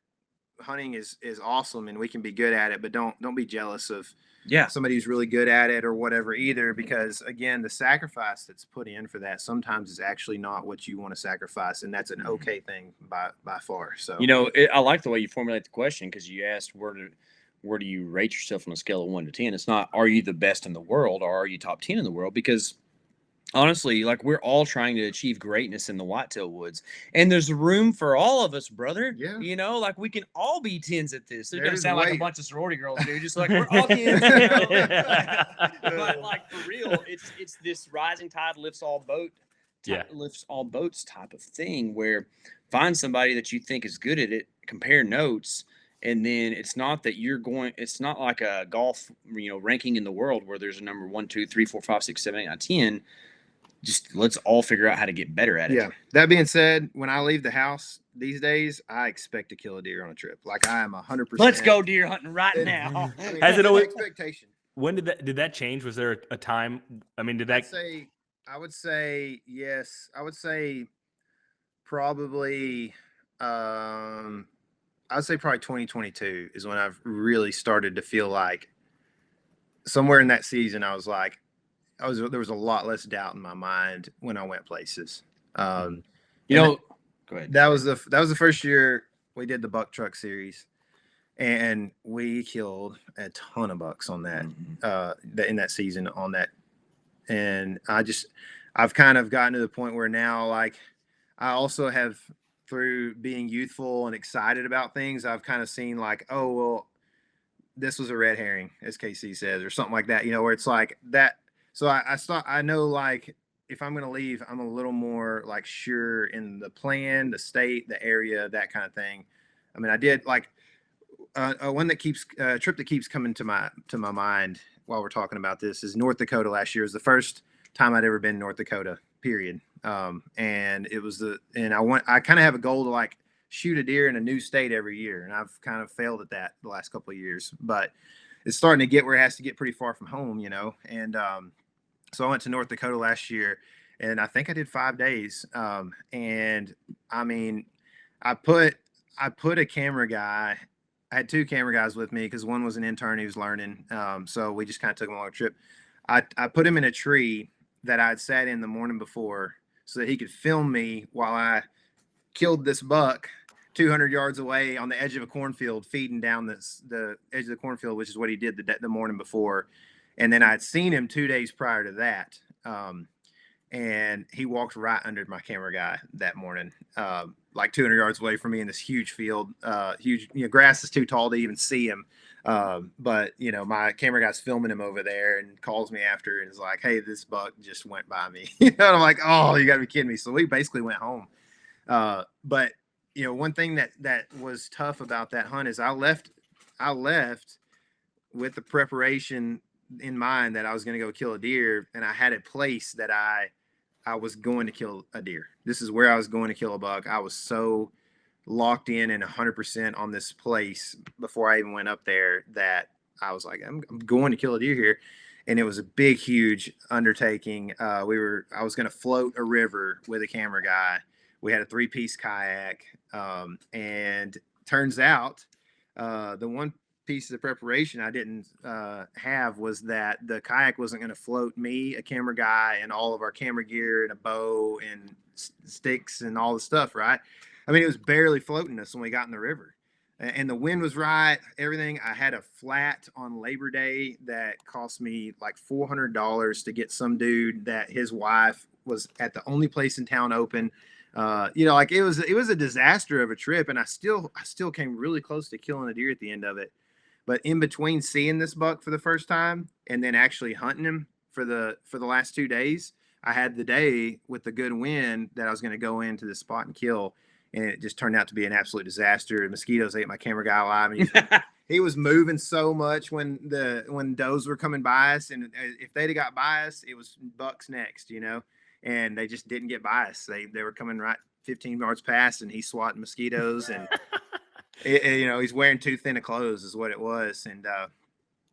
hunting is awesome and we can be good at it, but don't be jealous of somebody who's really good at it or whatever either, because again, the sacrifice that's put in for that sometimes is actually not what you want to sacrifice, and that's an okay thing by far. So I like the way you formulate the question, because you asked where do you rate yourself on a scale of 1 to 10. It's not are you the best in the world or are you top 10 in the world, because honestly, like we're all trying to achieve greatness in the whitetail woods, and there's room for all of us, brother. Yeah. Like we can all be 10s at this. They're gonna There's sound like a bunch of sorority girls, dude. Just like we're all 10s. But like for real, it's this rising tide lifts all boats type of thing, where find somebody that you think is good at it, compare notes. And then it's not like a golf, ranking in the world where there's a number 1, 2, 3, 4, 5, 6, 7, 8, 9, 10. Just let's all figure out how to get better at it. Yeah. That being said, when I leave the house these days, I expect to kill a deer on a trip. Like I am 100%. Let's go deer hunting right now. Has it always expectation? When did that change? Was there a time? I mean, did that? I would say yes. I would say probably. I would say probably 2022 is when I've really started to feel like somewhere in that season I was like, there was a lot less doubt in my mind when I went places. Go ahead. That was the first year we did the buck truck series, and we killed a ton of bucks on that, in that season on that. And I've kind of gotten to the point where now, like, I also have, through being youthful and excited about things, I've kind of seen like, oh, well, this was a red herring, as KC says, or something like that, where it's like that. So I know, like, if I'm going to leave, I'm a little more like sure in the plan, the state, the area, that kind of thing. I mean, I did like trip that keeps coming to my mind while we're talking about this is North Dakota. Last year was the first time I'd ever been in North Dakota, period. And it was I kind of have a goal to like shoot a deer in a new state every year. And I've kind of failed at that the last couple of years, but it's starting to get where it has to get pretty far from home, And, so I went to North Dakota last year, and I think I did 5 days. And I mean, I put a camera guy. I had 2 camera guys with me because one was an intern. He was learning. So we just kind of took him on a trip. I put him in a tree that I'd sat in the morning before so that he could film me while I killed this buck 200 yards away on the edge of a cornfield, feeding down the edge of the cornfield, which is what he did the morning before. And then I'd seen him 2 days prior to that. And he walked right under my camera guy that morning, like 200 yards away from me in this huge field. Huge, grass is too tall to even see him. But my camera guy's filming him over there and calls me after and is like, "Hey, this buck just went by me." And I'm like, "Oh, you gotta be kidding me." So we basically went home. But one thing that was tough about that hunt is I left with the preparation in mind that I was going to go kill a deer, and I had a place that I was going to kill a deer. This is where I was going to kill a buck. I was so locked in and 100% on this place before I even went up there that I was like, I'm going to kill a deer here. And it was a big, huge undertaking. I was going to float a river with a camera guy. We had a 3-piece kayak. And turns out the one piece of preparation I didn't have was that the kayak wasn't going to float me, a camera guy, and all of our camera gear and a bow and sticks and all the stuff, right? I mean, it was barely floating us when we got in the river. And the wind was right, everything. I had a flat on Labor Day that cost me like $400 to get some dude that his wife was at the only place in town open. Like it was a disaster of a trip, and I still came really close to killing a deer at the end of it. But in between seeing this buck for the first time and then actually hunting him for the last 2 days, I had the day with the good wind that I was going to go into the spot and kill, and it just turned out to be an absolute disaster. Mosquitoes ate my camera guy alive, and he was moving so much when does were coming by us, and if they'd have got by us, it was bucks next, and they just didn't get by us. They were coming right 15 yards past, and he's swatting mosquitoes, and he's wearing too thin of clothes is what it was. And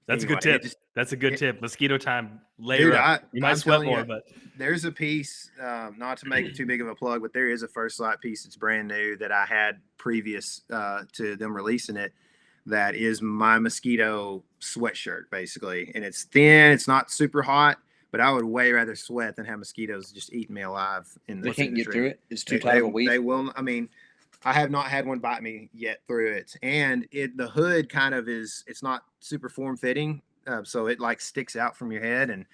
that's a good tip. That's a good tip. Mosquito time later. Dude, you might sweat more, but there's a piece, not to make too big of a plug, but there is a First Light piece that's brand new that I had previous to them releasing it. That is my mosquito sweatshirt, basically. And it's thin. It's not super hot, but I would way rather sweat than have mosquitoes just eating me alive. They can't get through it. It's too tight of a weave. They will. I mean, I have not had one bite me yet through it. And the hood kind of it's not super form fitting. So it like sticks out from your head and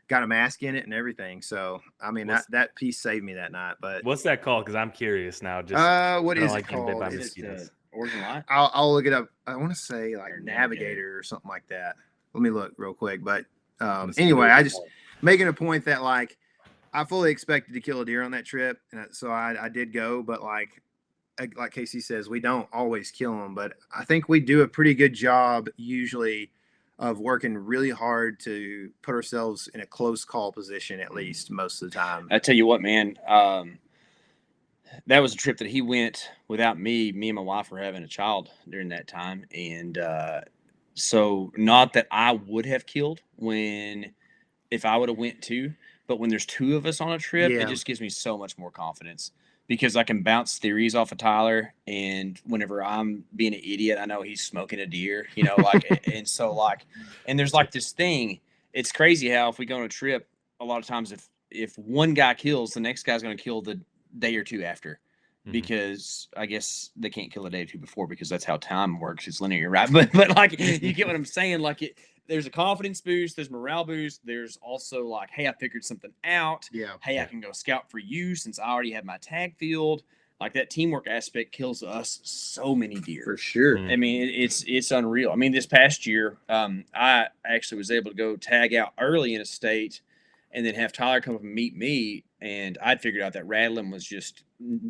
got a mask in it and everything. So, I mean, that piece saved me that night. But what's that called? Because I'm curious now. Just what is it called? Origin Light? I'll look it up. I want to say like Navigator or something like that. Let me look real quick. But anyway, I just making a point that like I fully expected to kill a deer on that trip, and so I did go. But like Casey says, we don't always kill them, but I think we do a pretty good job usually of working really hard to put ourselves in a close call position, at least most of the time. I tell you what, man, that was a trip that he went without me. Me and my wife were having a child during that time. And so not that I would have killed if I would have went too, but when there's 2 of us on a trip, it just gives me so much more confidence. Because I can bounce theories off of Tyler, and whenever I'm being an idiot, I know he's smoking a deer, and so and there's like this thing. It's crazy how if we go on a trip, a lot of times if one guy kills, the next guy's going to kill the day or 2 after, because I guess they can't kill a day or 2 before because that's how time works. It's linear, right? But like you get what I'm saying? Like there's a confidence boost, there's morale boost. There's also like, hey, I figured something out. Yeah. Hey, I can go scout for you since I already have my tag field. Like that teamwork aspect kills us so many deer. For sure. I mean, it's unreal. I mean, this past year, I actually was able to go tag out early in a state and then have Tyler come up and meet me. And I'd figured out that Rattling was just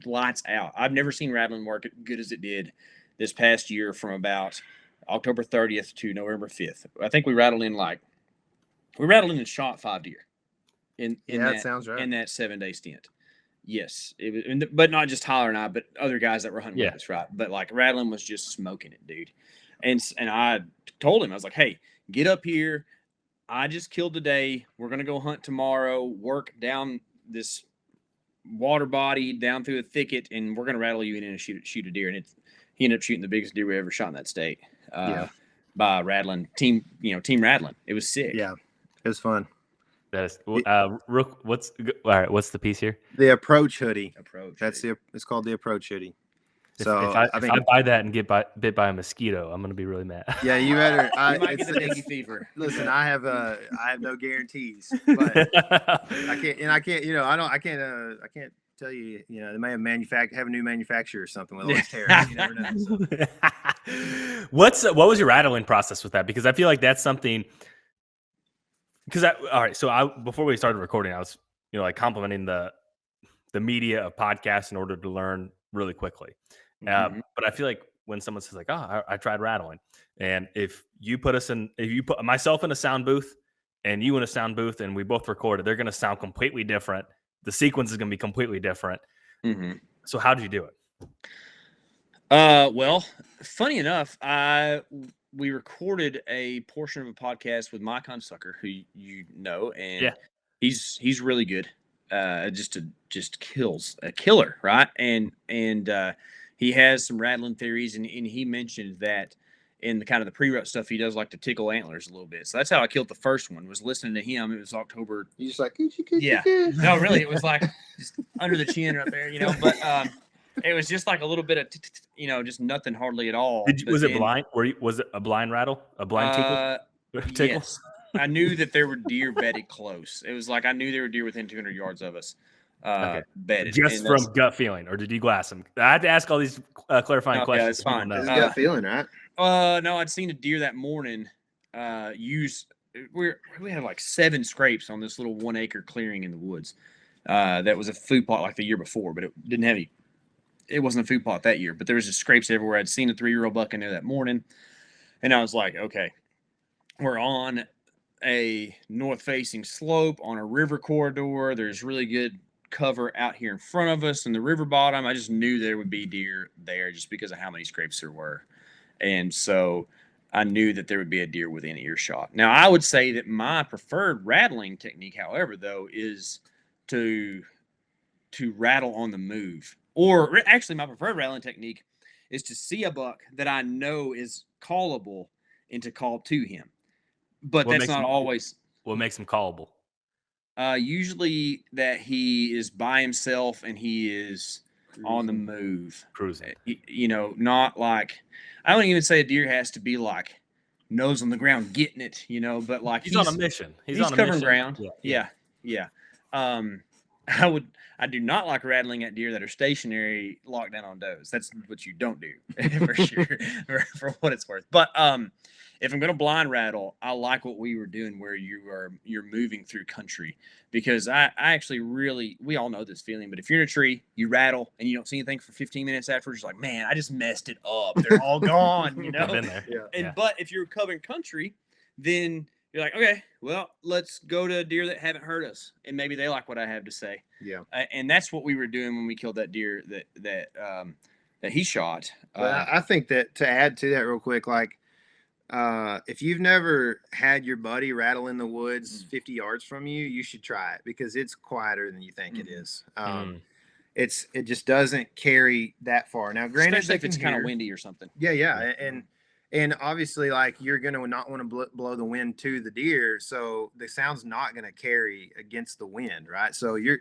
lights out. I've never seen Rattling work as good as it did this past year from about October 30th to November 5th. I think we rattled in and shot 5 deer. That sounds right. In that 7-day stint. Yes. It was, but not just Tyler and I, but other guys that were hunting with us, right? But like Rattling was just smoking it, dude. And I told him, I was like, hey, get up here. I just killed today. We're going to go hunt tomorrow, work down this water body down through a thicket, and we're gonna rattle you in and shoot a deer. And he ended up shooting the biggest deer we ever shot in that state. By Rattling team Rattling. It was sick. Yeah, it was fun. That's Rook. What's the piece here? The approach hoodie. That's it's called the approach hoodie. So if I buy that and get bit by a mosquito, I'm gonna be really mad. Yeah, you better. you might get the dengue fever. Listen, I have no guarantees, but I can't tell you. You know, they may have a new manufacturer or something with all these tariffs. You never know. So. What was your rattling process with that? Because I feel like that's something. So before we started recording, I was like complimenting the media of podcasts in order to learn really quickly. But I feel like when someone says like, "Oh, I tried rattling," and if you put myself in a sound booth and you in a sound booth and we both recorded, they're going to sound completely different. The sequence is going to be completely different. So how did you do it? Well, funny enough, we recorded a portion of a podcast with Mike Hunsucker, who you know, and he's really good. Just kills a killer, right? And he has some rattling theories, and he mentioned that in the kind of the pre-rut stuff, he does like to tickle antlers a little bit. So that's how I killed the first one, was listening to him. It was October. You just like, yeah. No, really, it was like just under the chin right there, but it was just like a little bit of, just nothing hardly at all. Was it blind? Was it a blind rattle? A blind tickle? Yes. I knew that there were deer bedded close. It was like I knew there were deer within 200 yards of us. Bedded. Just from gut feeling, or did you glass them? I had to ask all these clarifying questions. Yeah, it's fine. It's gut feeling, right? No, I'd seen a deer that morning. We had like 7 scrapes on this little 1 acre clearing in the woods. That was a food plot like the year before, but it didn't have any. It wasn't a food plot that year, but there was just scrapes everywhere. I'd seen a 3-year-old buck in there that morning, and I was like, okay, we're on a north-facing slope on a river corridor. There's really good cover out here in front of us in the river bottom. I just knew there would be deer there just because of how many scrapes there were. And so I knew that there would be a deer within earshot. Now, I would say that my preferred rattling technique, however, though, is to rattle on the move. Or actually, my preferred rattling technique is to see a buck that I know is callable and to call to him. But that's not always. What makes him callable? Usually that he is by himself and he is on the move. Cruising. Not like, I wouldn't even say a deer has to be like nose on the ground getting it, but like he's on a mission. He's on a covering mission. Ground. Yeah. I do not like rattling at deer that are stationary, locked down on does. That's what you don't do for sure, for what it's worth. But if I'm going to blind rattle, I like what we were doing where you're moving through country, because I actually we all know this feeling, but if you're in a tree, you rattle and you don't see anything for 15 minutes afterwards, you're like, man, I just messed it up. They're all gone, I've been there. Yeah. But if you're covering country, then you're like, okay, well, let's go to deer that haven't hurt us, and maybe they like what I have to say. Yeah. And that's what we were doing when we killed that deer that he shot. I think that, to add to that real quick, like, if you've never had your buddy rattle in the woods 50 yards from you, you should try it, because it's quieter than you think it is. It just doesn't carry that far. Now, granted, especially if it's kind of windy or something. Yeah. And obviously, like, you're going to not want to blow the wind to the deer, so the sound's not going to carry against the wind, right? So you're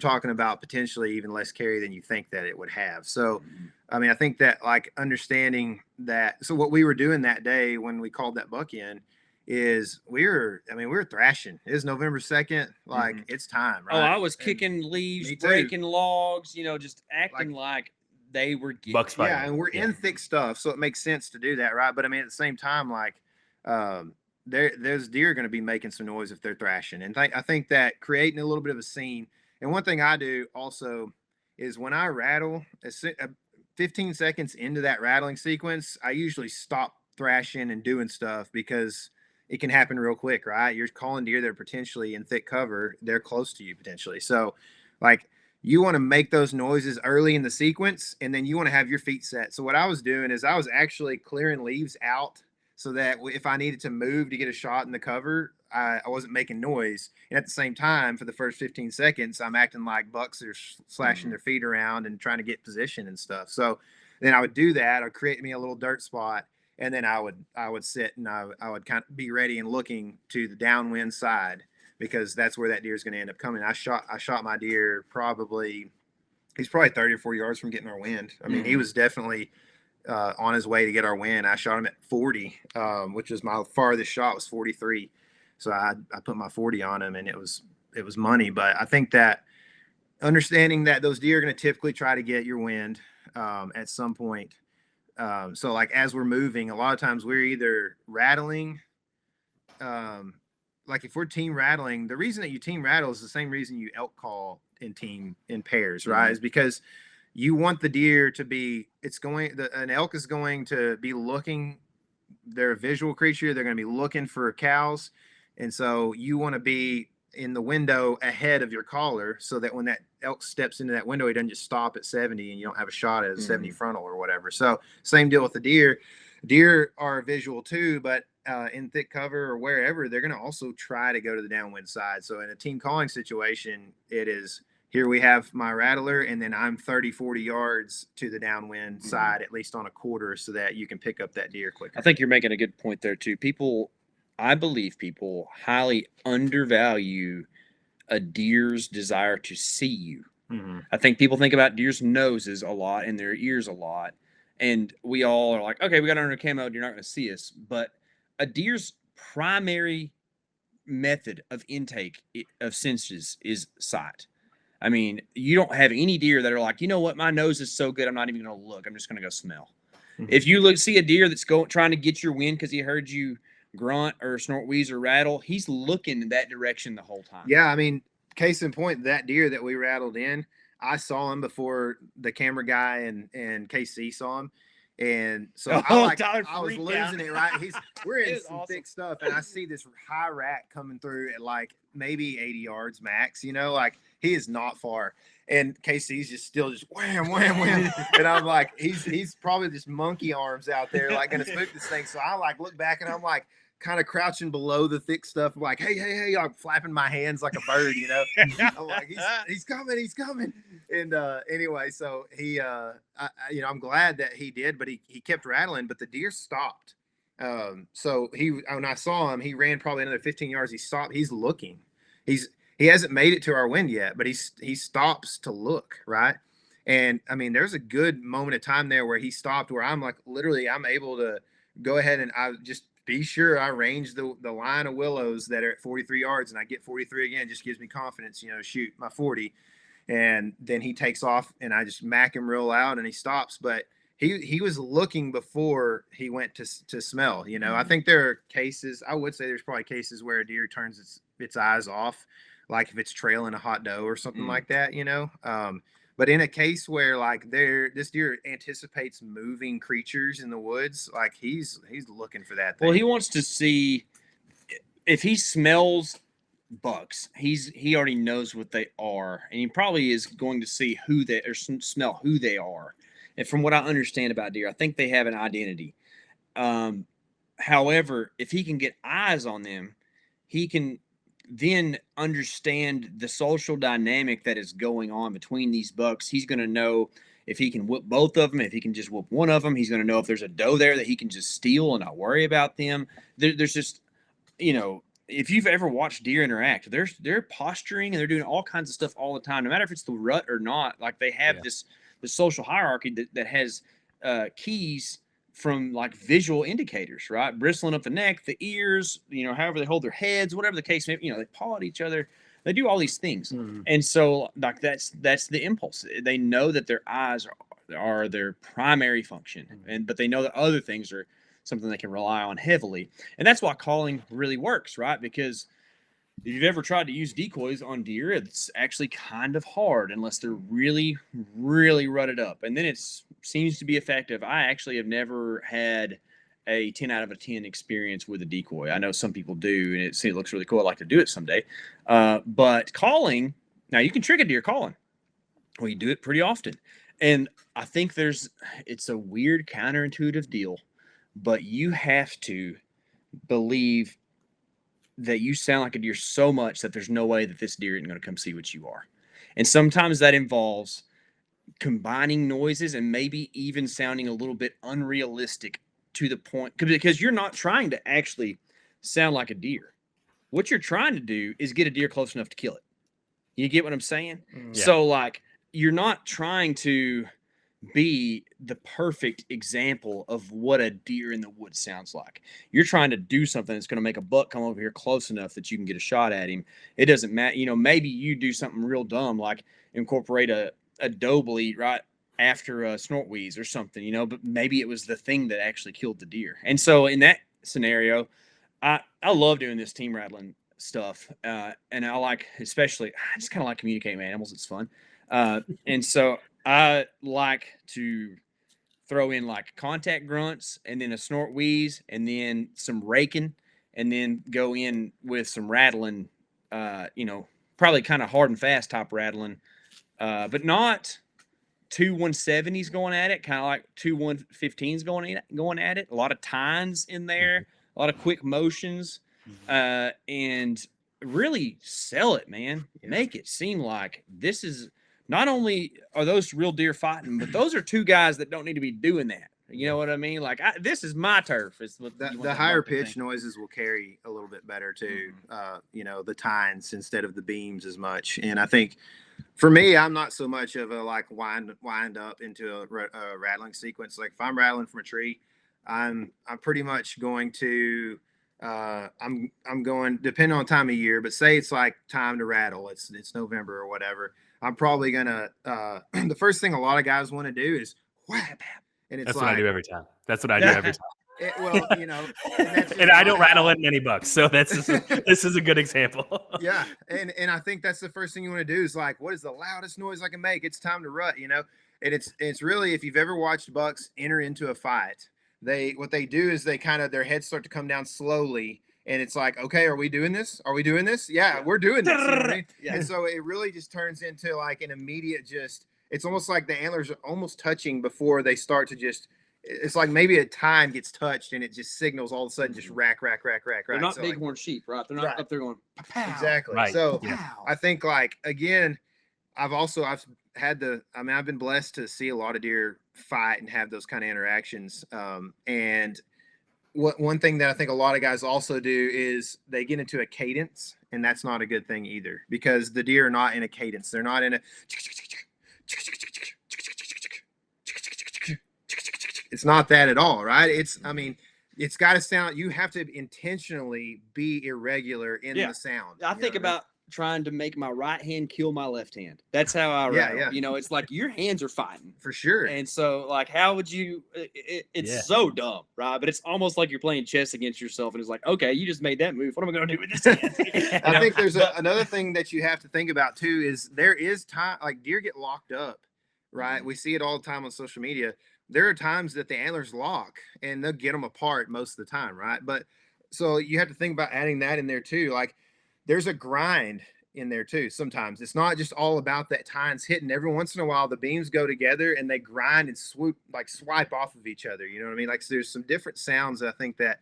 talking about potentially even less carry than you think that it would have. So, I mean, I think that, like, understanding that. So what we were doing that day when we called that buck in is we were thrashing. It was November 2nd. Like, it's time, right? Oh, I was kicking leaves, breaking logs, just acting like they were getting. Bucks fighting. Yeah, and we're in thick stuff, so it makes sense to do that, right? But I mean, at the same time, like, there's deer going to be making some noise if they're thrashing, and I think that creating a little bit of a scene. And one thing I do also is when I rattle, 15 seconds into that rattling sequence, I usually stop thrashing and doing stuff, because it can happen real quick, right? You're calling deer that are potentially in thick cover. They're close to you potentially. So, like, you want to make those noises early in the sequence, and then you want to have your feet set. So what I was doing is I was actually clearing leaves out so that if I needed to move to get a shot in the cover, I wasn't making noise. And at the same time, for the first 15 seconds, I'm acting like bucks are slashing their feet around and trying to get position and stuff. So then I would do that. I'd create me a little dirt spot, and then I would sit and I would kind of be ready and looking to the downwind side, because that's where that deer is going to end up coming. I shot my deer he's probably 30 or 40 yards from getting our wind. I mean, he was definitely on his way to get our wind. I shot him at 40, which was my farthest shot was 43. So I put my 40 on him, and it was money. But I think that understanding that those deer are going to typically try to get your wind at some point. So like as we're moving, a lot of times we're either rattling. Like if we're team rattling, the reason that you team rattle is the same reason you elk call in pairs, right? Is because you want the deer to be, an elk is going to be looking, they're a visual creature. They're going to be looking for cows. And so you want to be in the window ahead of your caller, so that when that elk steps into that window, he doesn't just stop at 70 and you don't have a shot at a 70 frontal or whatever. So same deal with the deer. Deer are visual too, but in thick cover or wherever, they're going to also try to go to the downwind side. So in a team calling situation, it is, here we have my rattler, and then I'm 30, 40 yards to the downwind side, at least on a quarter, so that you can pick up that deer quicker. I think you're making a good point there too. I believe people highly undervalue a deer's desire to see you. I think people think about deer's noses a lot and their ears a lot. And we all are like, okay, we got under camo, you're not going to see us. But a deer's primary method of intake of senses is sight. I mean, you don't have any deer that are like, you know what, my nose is so good, I'm not even going to look. I'm just going to go smell. If you see a deer that's trying to get your wind because he heard you grunt or snort, wheeze, or rattle, he's looking in that direction the whole time. Yeah, I mean, case in point, that deer that we rattled in, I saw him before the camera guy and KC saw him. And so I was losing it, right? We're in some thick stuff, and I see this high rat coming through at like maybe 80 yards max, like he is not far. And KC's just wham, wham, wham. And I'm like, he's probably just monkey arms out there, like gonna spook this thing. So I like look back, and I'm like kind of crouching below the thick stuff. I'm like, hey, I'm flapping my hands like a bird, I'm like, he's coming. And anyway, so he, I'm glad that he did, but he kept rattling, but the deer stopped. So when I saw him, he ran probably another 15 yards. He stopped. He's looking. He hasn't made it to our wind yet, but he stops to look, right? And I mean, there's a good moment of time there where he stopped, where I'm like, literally, I'm able to go ahead and I just be sure I range the line of willows that are at 43 yards, and I get 43 again. Just gives me confidence, shoot my 40. And then he takes off, and I just mack him real loud, and he stops. But he was looking before he went to smell. I think there are cases. I would say there's probably cases where a deer turns its eyes off, like if it's trailing a hot doe or something like that. But in a case where like this deer anticipates moving creatures in the woods, like he's looking for that thing. Well, he wants to see if he smells bucks. He already knows what they are, and he probably is going to see smell who they are. And from what I understand about deer, I think they have an identity. However, if he can get eyes on them, he can then understand the social dynamic that is going on between these bucks. He's going to know if he can whip both of them, if he can just whip one of them. He's going to know if there's a doe there that he can just steal and not worry about them. There's just, if you've ever watched deer interact, they're posturing and they're doing all kinds of stuff all the time, no matter if it's the rut or not. Like they have this social hierarchy that has keys from like visual indicators, right? Bristling up the neck, the ears, however they hold their heads, whatever the case may be, they paw at each other. They do all these things. And so like that's the impulse. They know that their eyes are their primary function, but they know that other things are something they can rely on heavily. And that's why calling really works, right? Because if you've ever tried to use decoys on deer, it's actually kind of hard unless they're really, really rutted up. And then it seems to be effective. I actually have never had a 10 out of a 10 experience with a decoy. I know some people do, and it looks really cool. I'd like to do it someday. But calling, now you can trick a deer calling. Well, you do it pretty often. And I think it's a weird counterintuitive deal. but you have to believe that you sound like a deer so much that there's no way that this deer isn't going to come see what you are. And sometimes that involves combining noises and maybe even sounding a little bit unrealistic to the point, because you're not trying to actually sound like a deer. What you're trying to do is get a deer close enough to kill it. You get what I'm saying? Yeah. So like, you're not trying to be the perfect example of what a deer in the woods sounds like. You're trying to do something that's going to make a buck come over here close enough that you can get a shot at him. It doesn't matter. You know, maybe you do something real dumb, like incorporate a doe bleat right after a snort wheeze or something, you know, but maybe it was the thing that actually killed the deer. And so in that scenario, I love doing this team rattling stuff. And I like, especially, I just kind of like communicating with animals. It's fun. And so I like to throw in like contact grunts and then a snort wheeze and then some raking and then go in with some rattling, you know, probably kind of hard and fast type rattling, but not two 170s going at it, kind of like two 115s going at it. A lot of tines in there, a lot of quick motions, and really sell it, man. Yeah. Make it seem like this is not only are those real deer fighting, but those are two guys that don't need to be doing that. You know what I mean? Like, this is my turf. It's what The higher pitch noises will carry a little bit better too. You know, the tines instead of the beams as much. And I think for me, I'm not so much of a like wind up into a rattling sequence. Like if I'm rattling from a tree, I'm pretty much going to I'm going, depending on time of year, but say it's like time to rattle. It's November or whatever. I'm probably gonna the first thing a lot of guys want to do is whap, and it's That's like, what I do every time. That's what I do every time. well, you know, and, that's And I don't not rattle how- in many bucks, so this is a good example. Yeah, and I think that's the first thing you want to do is like, what is the loudest noise I can make? It's time to rut, you know. And it's really, if you've ever watched bucks enter into a fight, what they do is they kind of, their heads start to come down slowly. And it's like, okay, are we doing this? Are we doing this? Yeah, we're doing this. You know what I mean? Yeah. And so it really just turns into like an immediate it's almost like the antlers are almost touching before they start to it's like maybe a tine gets touched and it just signals all of a sudden just rack. They're not So bighorn sheep, right? They're not Right. up there going, pow, exactly. Right. So Yeah. pow. I think like, again, I've been blessed to see a lot of deer fight and have those kind of interactions. And one thing that I think a lot of guys also do is they get into a cadence, and that's not a good thing either, because the deer are not in a cadence. They're not in a, it's not that at all, right? It's got to sound, you have to intentionally be irregular in Yeah. the sound. I You know think what I mean? about trying to make my right hand kill my left hand. That's how I Yeah, rattle. yeah. You know, it's like your hands are fighting. For sure. And so, like, how would you? It's Yeah. so dumb, right? But it's almost like you're playing chess against yourself, and it's like, okay, you just made that move. What am I going to do with this hand? I think there's another thing that you have to think about too, is there is time, like deer get locked up, right? Mhm. We see it all the time on social media. There are times that the antlers lock and they'll get them apart most of the time, right? But so you have to think about adding that in there too. Like there's a grind in there too. Sometimes it's not just all about that tines hitting. Every once in a while, the beams go together and they grind and swipe off of each other. You know what I mean? Like so there's some different sounds that I think that,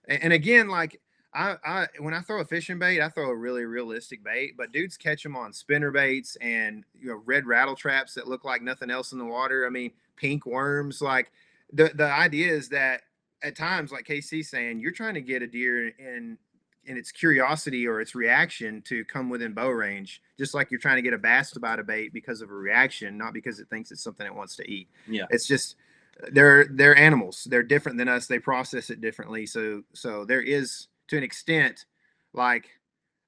and again, like I when I throw a fishing bait, I throw a really realistic bait, but dudes catch them on spinner baits and, you know, red rattle traps that look like nothing else in the water. I mean, pink worms. Like the idea is that at times, like KC's saying, you're trying to get a deer in its curiosity or its reaction to come within bow range, just like you're trying to get a bass to bite a bait because of a reaction, not because it thinks it's something it wants to eat. Yeah. It's just they're animals. They're different than us. They process it differently. So there is, to an extent, like,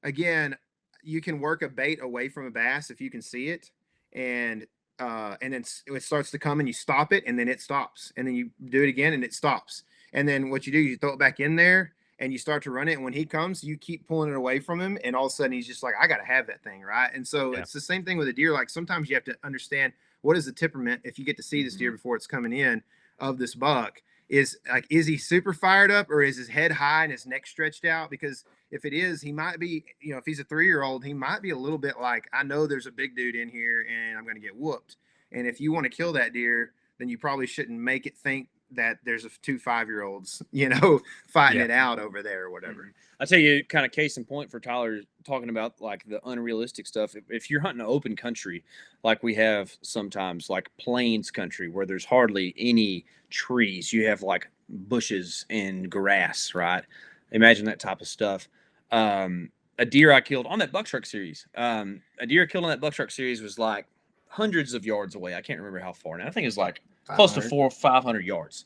again, you can work a bait away from a bass if you can see it, and then it starts to come and you stop it, and then it stops, and then you do it again and it stops, and then what you do, you throw it back in there and you start to run it, and when he comes, you keep pulling it away from him, and all of a sudden he's just like, I gotta have that thing, right? And so Yeah. it's the same thing with a deer. Like sometimes you have to understand what is the temperament, if you get to see this deer before it's coming in, of this buck. Is he super fired up, or is his head high and his neck stretched out? Because if it is, he might be, you know, if he's a 3-year-old, he might be a little bit like, I know there's a big dude in here and I'm going to get whooped. And if you want to kill that deer, then you probably shouldn't make it think that there's 2 5-year-olds, fighting Yeah. it out over there or whatever. I tell you, kind of case in point for Tyler talking about like the unrealistic stuff. If you're hunting an open country, like we have sometimes, like plains country where there's hardly any trees, you have like bushes and grass, right? Imagine that type of stuff. A deer I killed on that Buckstruck series. A deer killed on that Buckstruck series was like hundreds of yards away. I can't remember how far now. I think it was like close to 400 or 500 yards.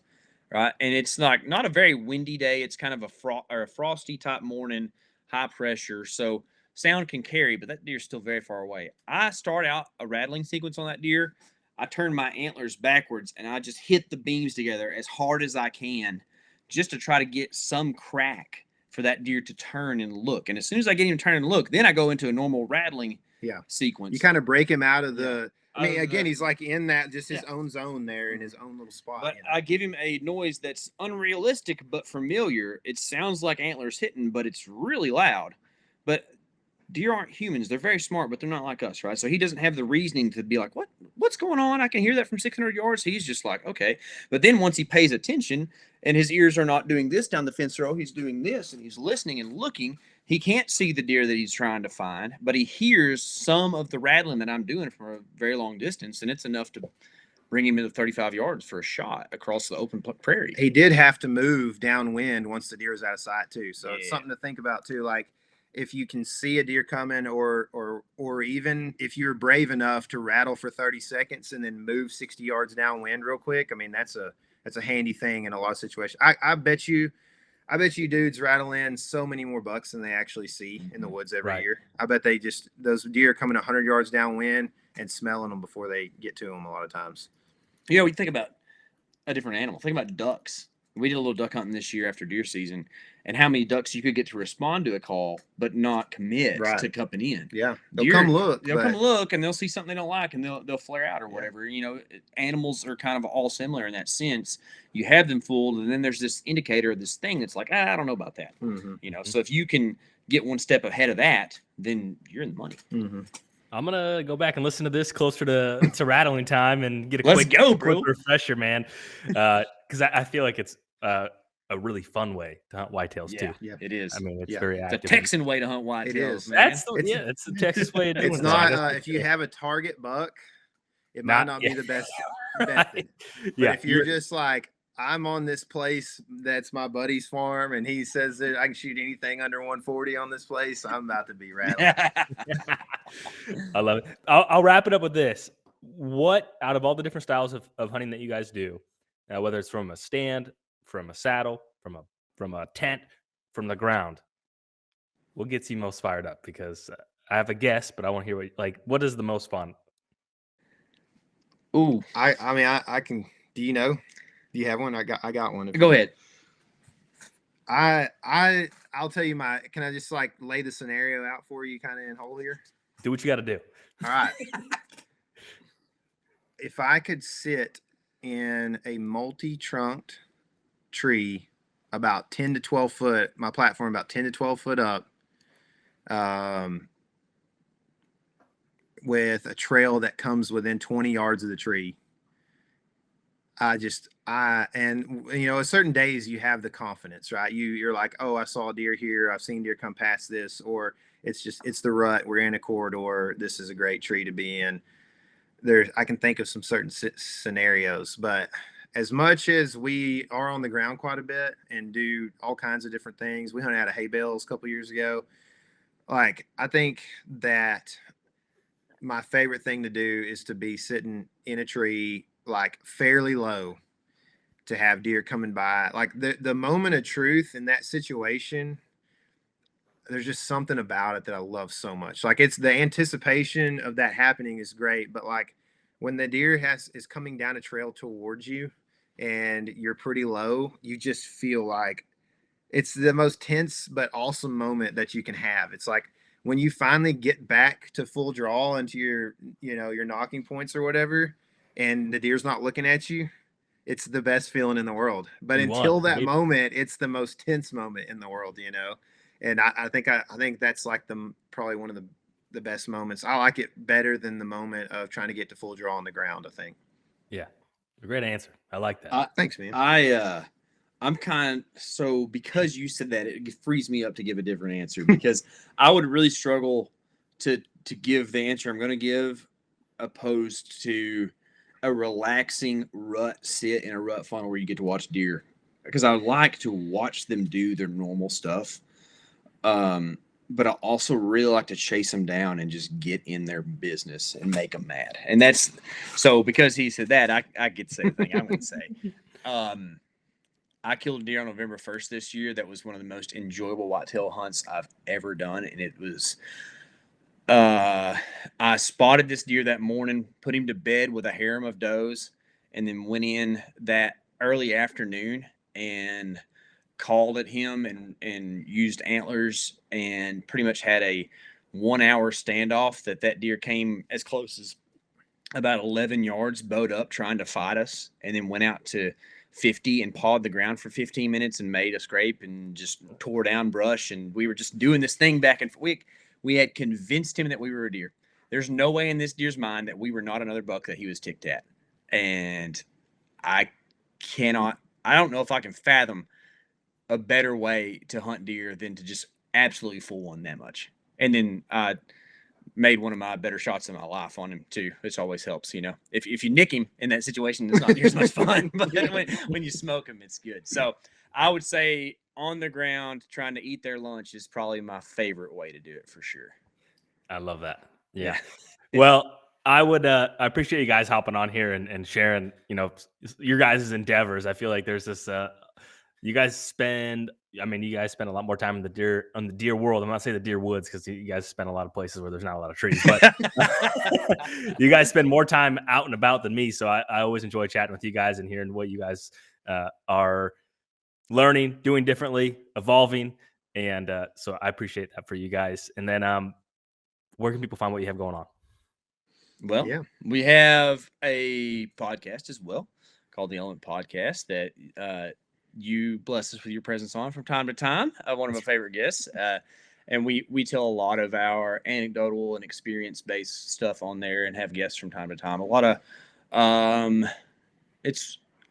Right. And it's like not a very windy day. It's kind of a frosty type morning, high pressure. So sound can carry, but that deer's still very far away. I start out a rattling sequence on that deer. I turn my antlers backwards and I just hit the beams together as hard as I can just to try to get some crack for that deer to turn and look. And as soon as I get him to turn and look, then I go into a normal rattling sequence. You kind of break him out of the I mean, again, he's like in that just his own zone there in his own little spot. But I give him a noise that's unrealistic but familiar. It sounds like antlers hitting, but it's really loud. But deer aren't humans. They're very smart, but they're not like us, right? So he doesn't have the reasoning to be like, what's going on? I can hear that from 600 yards. He's just like, okay. But then once he pays attention and his ears are not doing this down the fence row, he's doing this and he's listening and looking. He can't see the deer that he's trying to find, but he hears some of the rattling that I'm doing from a very long distance, and it's enough to bring him into 35 yards for a shot across the open prairie. He did have to move downwind once the deer was out of sight too, so it's something to think about too. Like if you can see a deer coming, or even if you're brave enough to rattle for 30 seconds and then move 60 yards downwind real quick. I mean, that's a handy thing in a lot of situations. I bet you dudes rattle in so many more bucks than they actually see in the woods every year. I bet those deer coming 100 yards downwind and smelling them before they get to them a lot of times. We think about a different animal. Think about ducks. We did a little duck hunting this year after deer season, and how many ducks you could get to respond to a call but not commit to coming in. Yeah, they'll come look. They'll come look, and they'll see something they don't like, and they'll flare out or whatever. Animals are kind of all similar in that sense. You have them fooled, and then there's this indicator of this thing that's like, I don't know about that. Mm-hmm. So if you can get one step ahead of that, then you're in the money. Mm-hmm. I'm gonna go back and listen to this closer to rattling time and get a quick refresher, man. Because I feel like it's a really fun way to hunt whitetails too. Yeah, it is. I mean, it's very active. The Texan way to hunt whitetails. It is. Man. It's the Texas way of doing it. It's not if you have a target buck, it might not be the best method. But if you're just like, I'm on this place that's my buddy's farm, and he says that I can shoot anything under 140 on this place, I'm about to be rattling. I love it. I'll wrap it up with this. What, out of all the different styles of hunting that you guys do, whether it's from a stand, from a saddle, from a tent, from the ground, what gets you most fired up? Because I have a guess, but I want to hear what is the most fun? Ooh, I mean, I can. Do you know? Do you have one? I got one. Go ahead. I'll tell you can I just lay the scenario out for you kind of in whole here? Do what you got to do. All right. If I could sit in a multi-trunked tree about 10 to 12 foot, my platform about 10 to 12 foot up, with a trail that comes within 20 yards of the tree, certain days you have the confidence, right? You're like, oh, I saw a deer here. I've seen deer come past this, or it's the rut. We're in a corridor. This is a great tree to be in. I can think of some certain scenarios, but as much as we are on the ground quite a bit and do all kinds of different things, we hunted out of hay bales a couple years ago. I think that my favorite thing to do is to be sitting in a tree, fairly low, to have deer coming by. The moment of truth in that situation, there's just something about it that I love so much. It's the anticipation of that happening is great, but when the deer is coming down a trail towards you and you're pretty low, you just feel like it's the most tense but awesome moment that you can have. It's when you finally get back to full draw into your knocking points or whatever, and the deer's not looking at you, it's the best feeling in the world. But until that moment, it's the most tense moment in the world, And I think that's probably one of the best moments. I like it better than the moment of trying to get to full draw on the ground, I think. Yeah. Great answer. I like that. Thanks, man. I'm because you said that, it frees me up to give a different answer because I would really struggle to give the answer I'm going to give opposed to a relaxing rut sit in a rut funnel where you get to watch deer, because I like to watch them do their normal stuff. But I also really like to chase them down and just get in their business and make them mad. And that's so because he said that, I get to say the thing I'm going to say. I killed a deer on November 1st this year. That was one of the most enjoyable whitetail hunts I've ever done. And it was, I spotted this deer that morning, put him to bed with a harem of does, and then went in that early afternoon and called at him and used antlers and pretty much had a 1 hour standoff that deer came as close as about 11 yards, bowed up, trying to fight us, and then went out to 50 and pawed the ground for 15 minutes and made a scrape and just tore down brush. And we were just doing this thing back and forth. We had convinced him that we were a deer. There's no way in this deer's mind that we were not another buck that he was ticked at. And I don't know if I can fathom a better way to hunt deer than to just absolutely fool one that much. And then I made one of my better shots of my life on him too, which always helps. If you nick him in that situation, it's not near as much fun, but when you smoke him, it's good. So I would say on the ground, trying to eat their lunch is probably my favorite way to do it for sure. I love that. Yeah. Well, I appreciate you guys hopping on here and sharing, your guys' endeavors. I feel like there's this, you guys spend a lot more time in the deer world. I'm not saying the deer woods, because you guys spend a lot of places where there's not a lot of trees, but you guys spend more time out and about than me. So I always enjoy chatting with you guys and hearing what you guys are learning, doing differently, evolving. And so I appreciate that for you guys. And then where can people find what you have going on? Well, we have a podcast as well called the Element Podcast that you bless us with your presence on from time to time. One of my favorite guests. And we tell a lot of our anecdotal and experience-based stuff on there and have guests from time to time. A lot of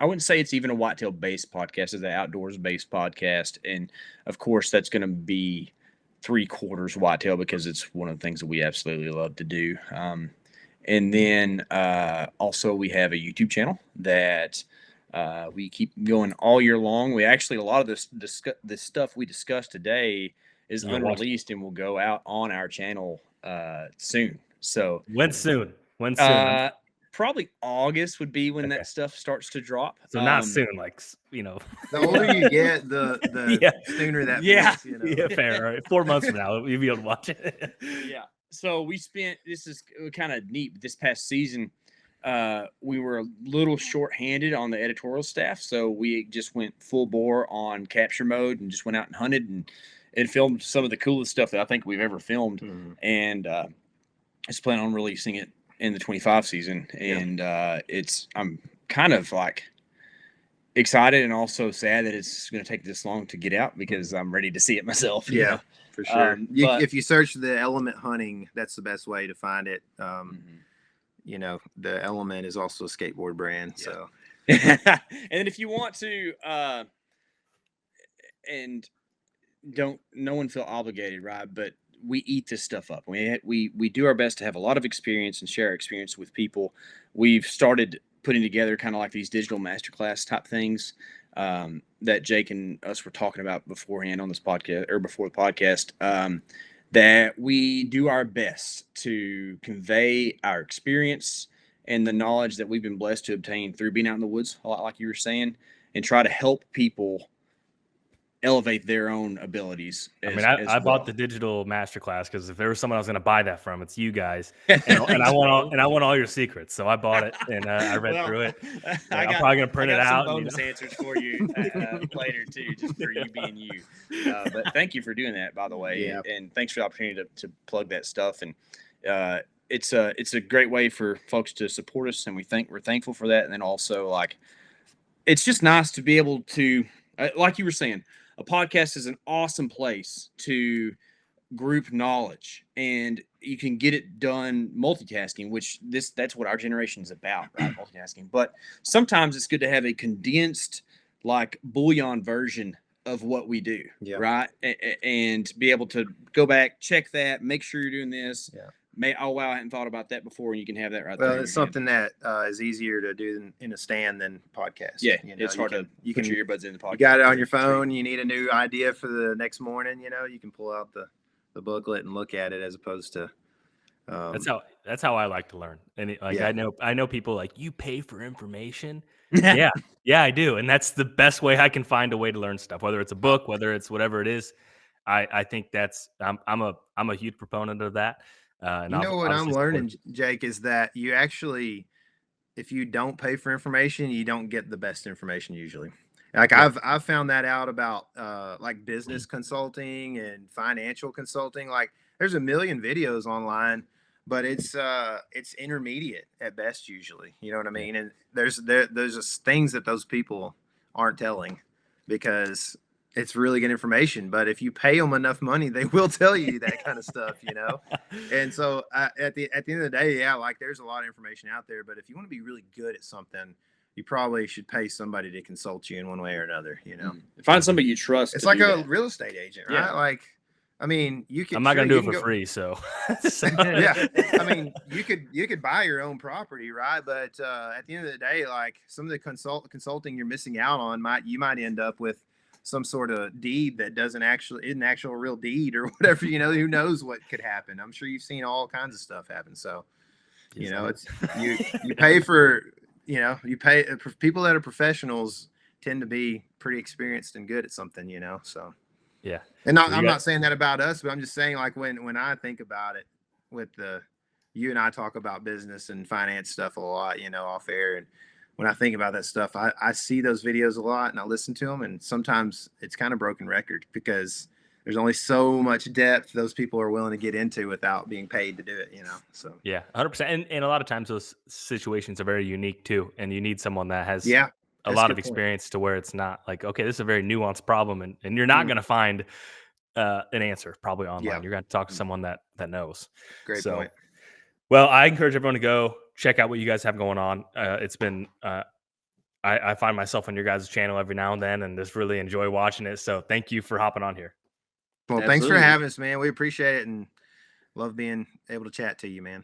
I wouldn't say it's even a whitetail-based podcast. It's an outdoors-based podcast. And, of course, that's going to be 3/4 whitetail because it's one of the things that we absolutely love to do. And then also we have a YouTube channel that we keep going all year long. We actually, a lot of this stuff we discussed today is unreleased and will go out on our channel soon. So when soon? Probably August would be when that stuff starts to drop. So not soon, The older you get, the sooner that feels, Yeah, fair. Right? 4 months from now, you'll be able to watch it. Yeah. So this is kind of neat. This past season, we were a little short-handed on the editorial staff, so we just went full bore on capture mode and just went out and hunted and filmed some of the coolest stuff that I think we've ever filmed. Mm-hmm. And just plan on releasing it in the 25 season. And I'm kind of excited and also sad that it's going to take this long to get out because I'm ready to see it myself. Yeah, for sure. If you search the Element Hunting, that's the best way to find it. The Element is also a skateboard brand. Yeah. So, and if you want to, and no one feel obligated, right? But we eat this stuff up. We do our best to have a lot of experience and share our experience with people. We've started putting together kind of like these digital masterclass type things that Jake and us were talking about beforehand on this podcast or before the podcast, that we do our best to convey our experience and the knowledge that we've been blessed to obtain through being out in the woods, a lot like you were saying, and try to help people elevate their own abilities. I bought the digital masterclass because if there was someone I was going to buy that from, it's you guys, and I want all your secrets. So I bought it and I read through it. I'm probably going to print it out. Some bonus answers for you later too, just for you being you. But thank you for doing that, by the way, and thanks for the opportunity to plug that stuff. And it's a great way for folks to support us, and we're thankful for that. And then also it's just nice to be able to, like you were saying, a podcast is an awesome place to group knowledge, and you can get it done multitasking, which that's what our generation is about, right? Multitasking. But sometimes it's good to have a condensed, like, bouillon version of what we do, right? And be able to go back, check that, make sure you're doing this. Oh wow, I hadn't thought about that before, and you can have that right there. Well, it's something that is easier to do in a stand than podcast. Yeah, you know, it's hard to put your earbuds in the podcast. You got it on your phone. You need a new idea for the next morning. You know, you can pull out the booklet and look at it, as opposed to. That's how I like to learn. And I know people like, you pay for information. yeah, I do, and that's the best way I can find a way to learn stuff. Whether it's a book, whether it's whatever it is, I think that's I'm a huge proponent of that. And you know what I'm learning, Jake, is that you actually, if you don't pay for information, you don't get the best information usually. Like I've found that out about like business consulting and financial consulting. Like there's a million videos online, but it's intermediate at best usually. You know what I mean? And there's just things that those people aren't telling because it's really good information. But if you pay them enough money, they will tell you that kind of stuff, you know? And so at the end of the day, like there's a lot of information out there, but if you want to be really good at something, you probably should pay somebody to consult you in one way or another, you know? Find somebody you trust. It's like a real estate agent, right? Yeah. Like, I mean, you can. I'm not going to do it for free, so. Yeah, I mean, you could buy your own property, right? But at the end of the day, like some of the consulting you're missing out on, you might end up with some sort of deed that isn't actual real deed or whatever. You know, who knows what could happen? I'm sure you've seen all kinds of stuff happen. So, you know, it's you pay for. You know, you pay people that are professionals tend to be pretty experienced and good at something, you know? So, yeah. And I'm not saying that about us, but I'm just saying like when I think about it with you and I talk about business and finance stuff a lot, you know, off air. And when I think about that stuff, I see those videos a lot and I listen to them. And sometimes it's kind of broken record because there's only so much depth those people are willing to get into without being paid to do it, you know? So, yeah, 100%. And a lot of times those situations are very unique too. And you need someone that has a lot of experience to where it's not like, okay, this is a very nuanced problem. And you're not going to find an answer probably online. Yeah. You're going to talk to someone that knows. Great point. Well, I encourage everyone to go check out what you guys have going on. It's been, I find myself on your guys' channel every now and then and just really enjoy watching it. So thank you for hopping on here. Well, Absolutely. Thanks for having us, man. We appreciate it and love being able to chat to you, man.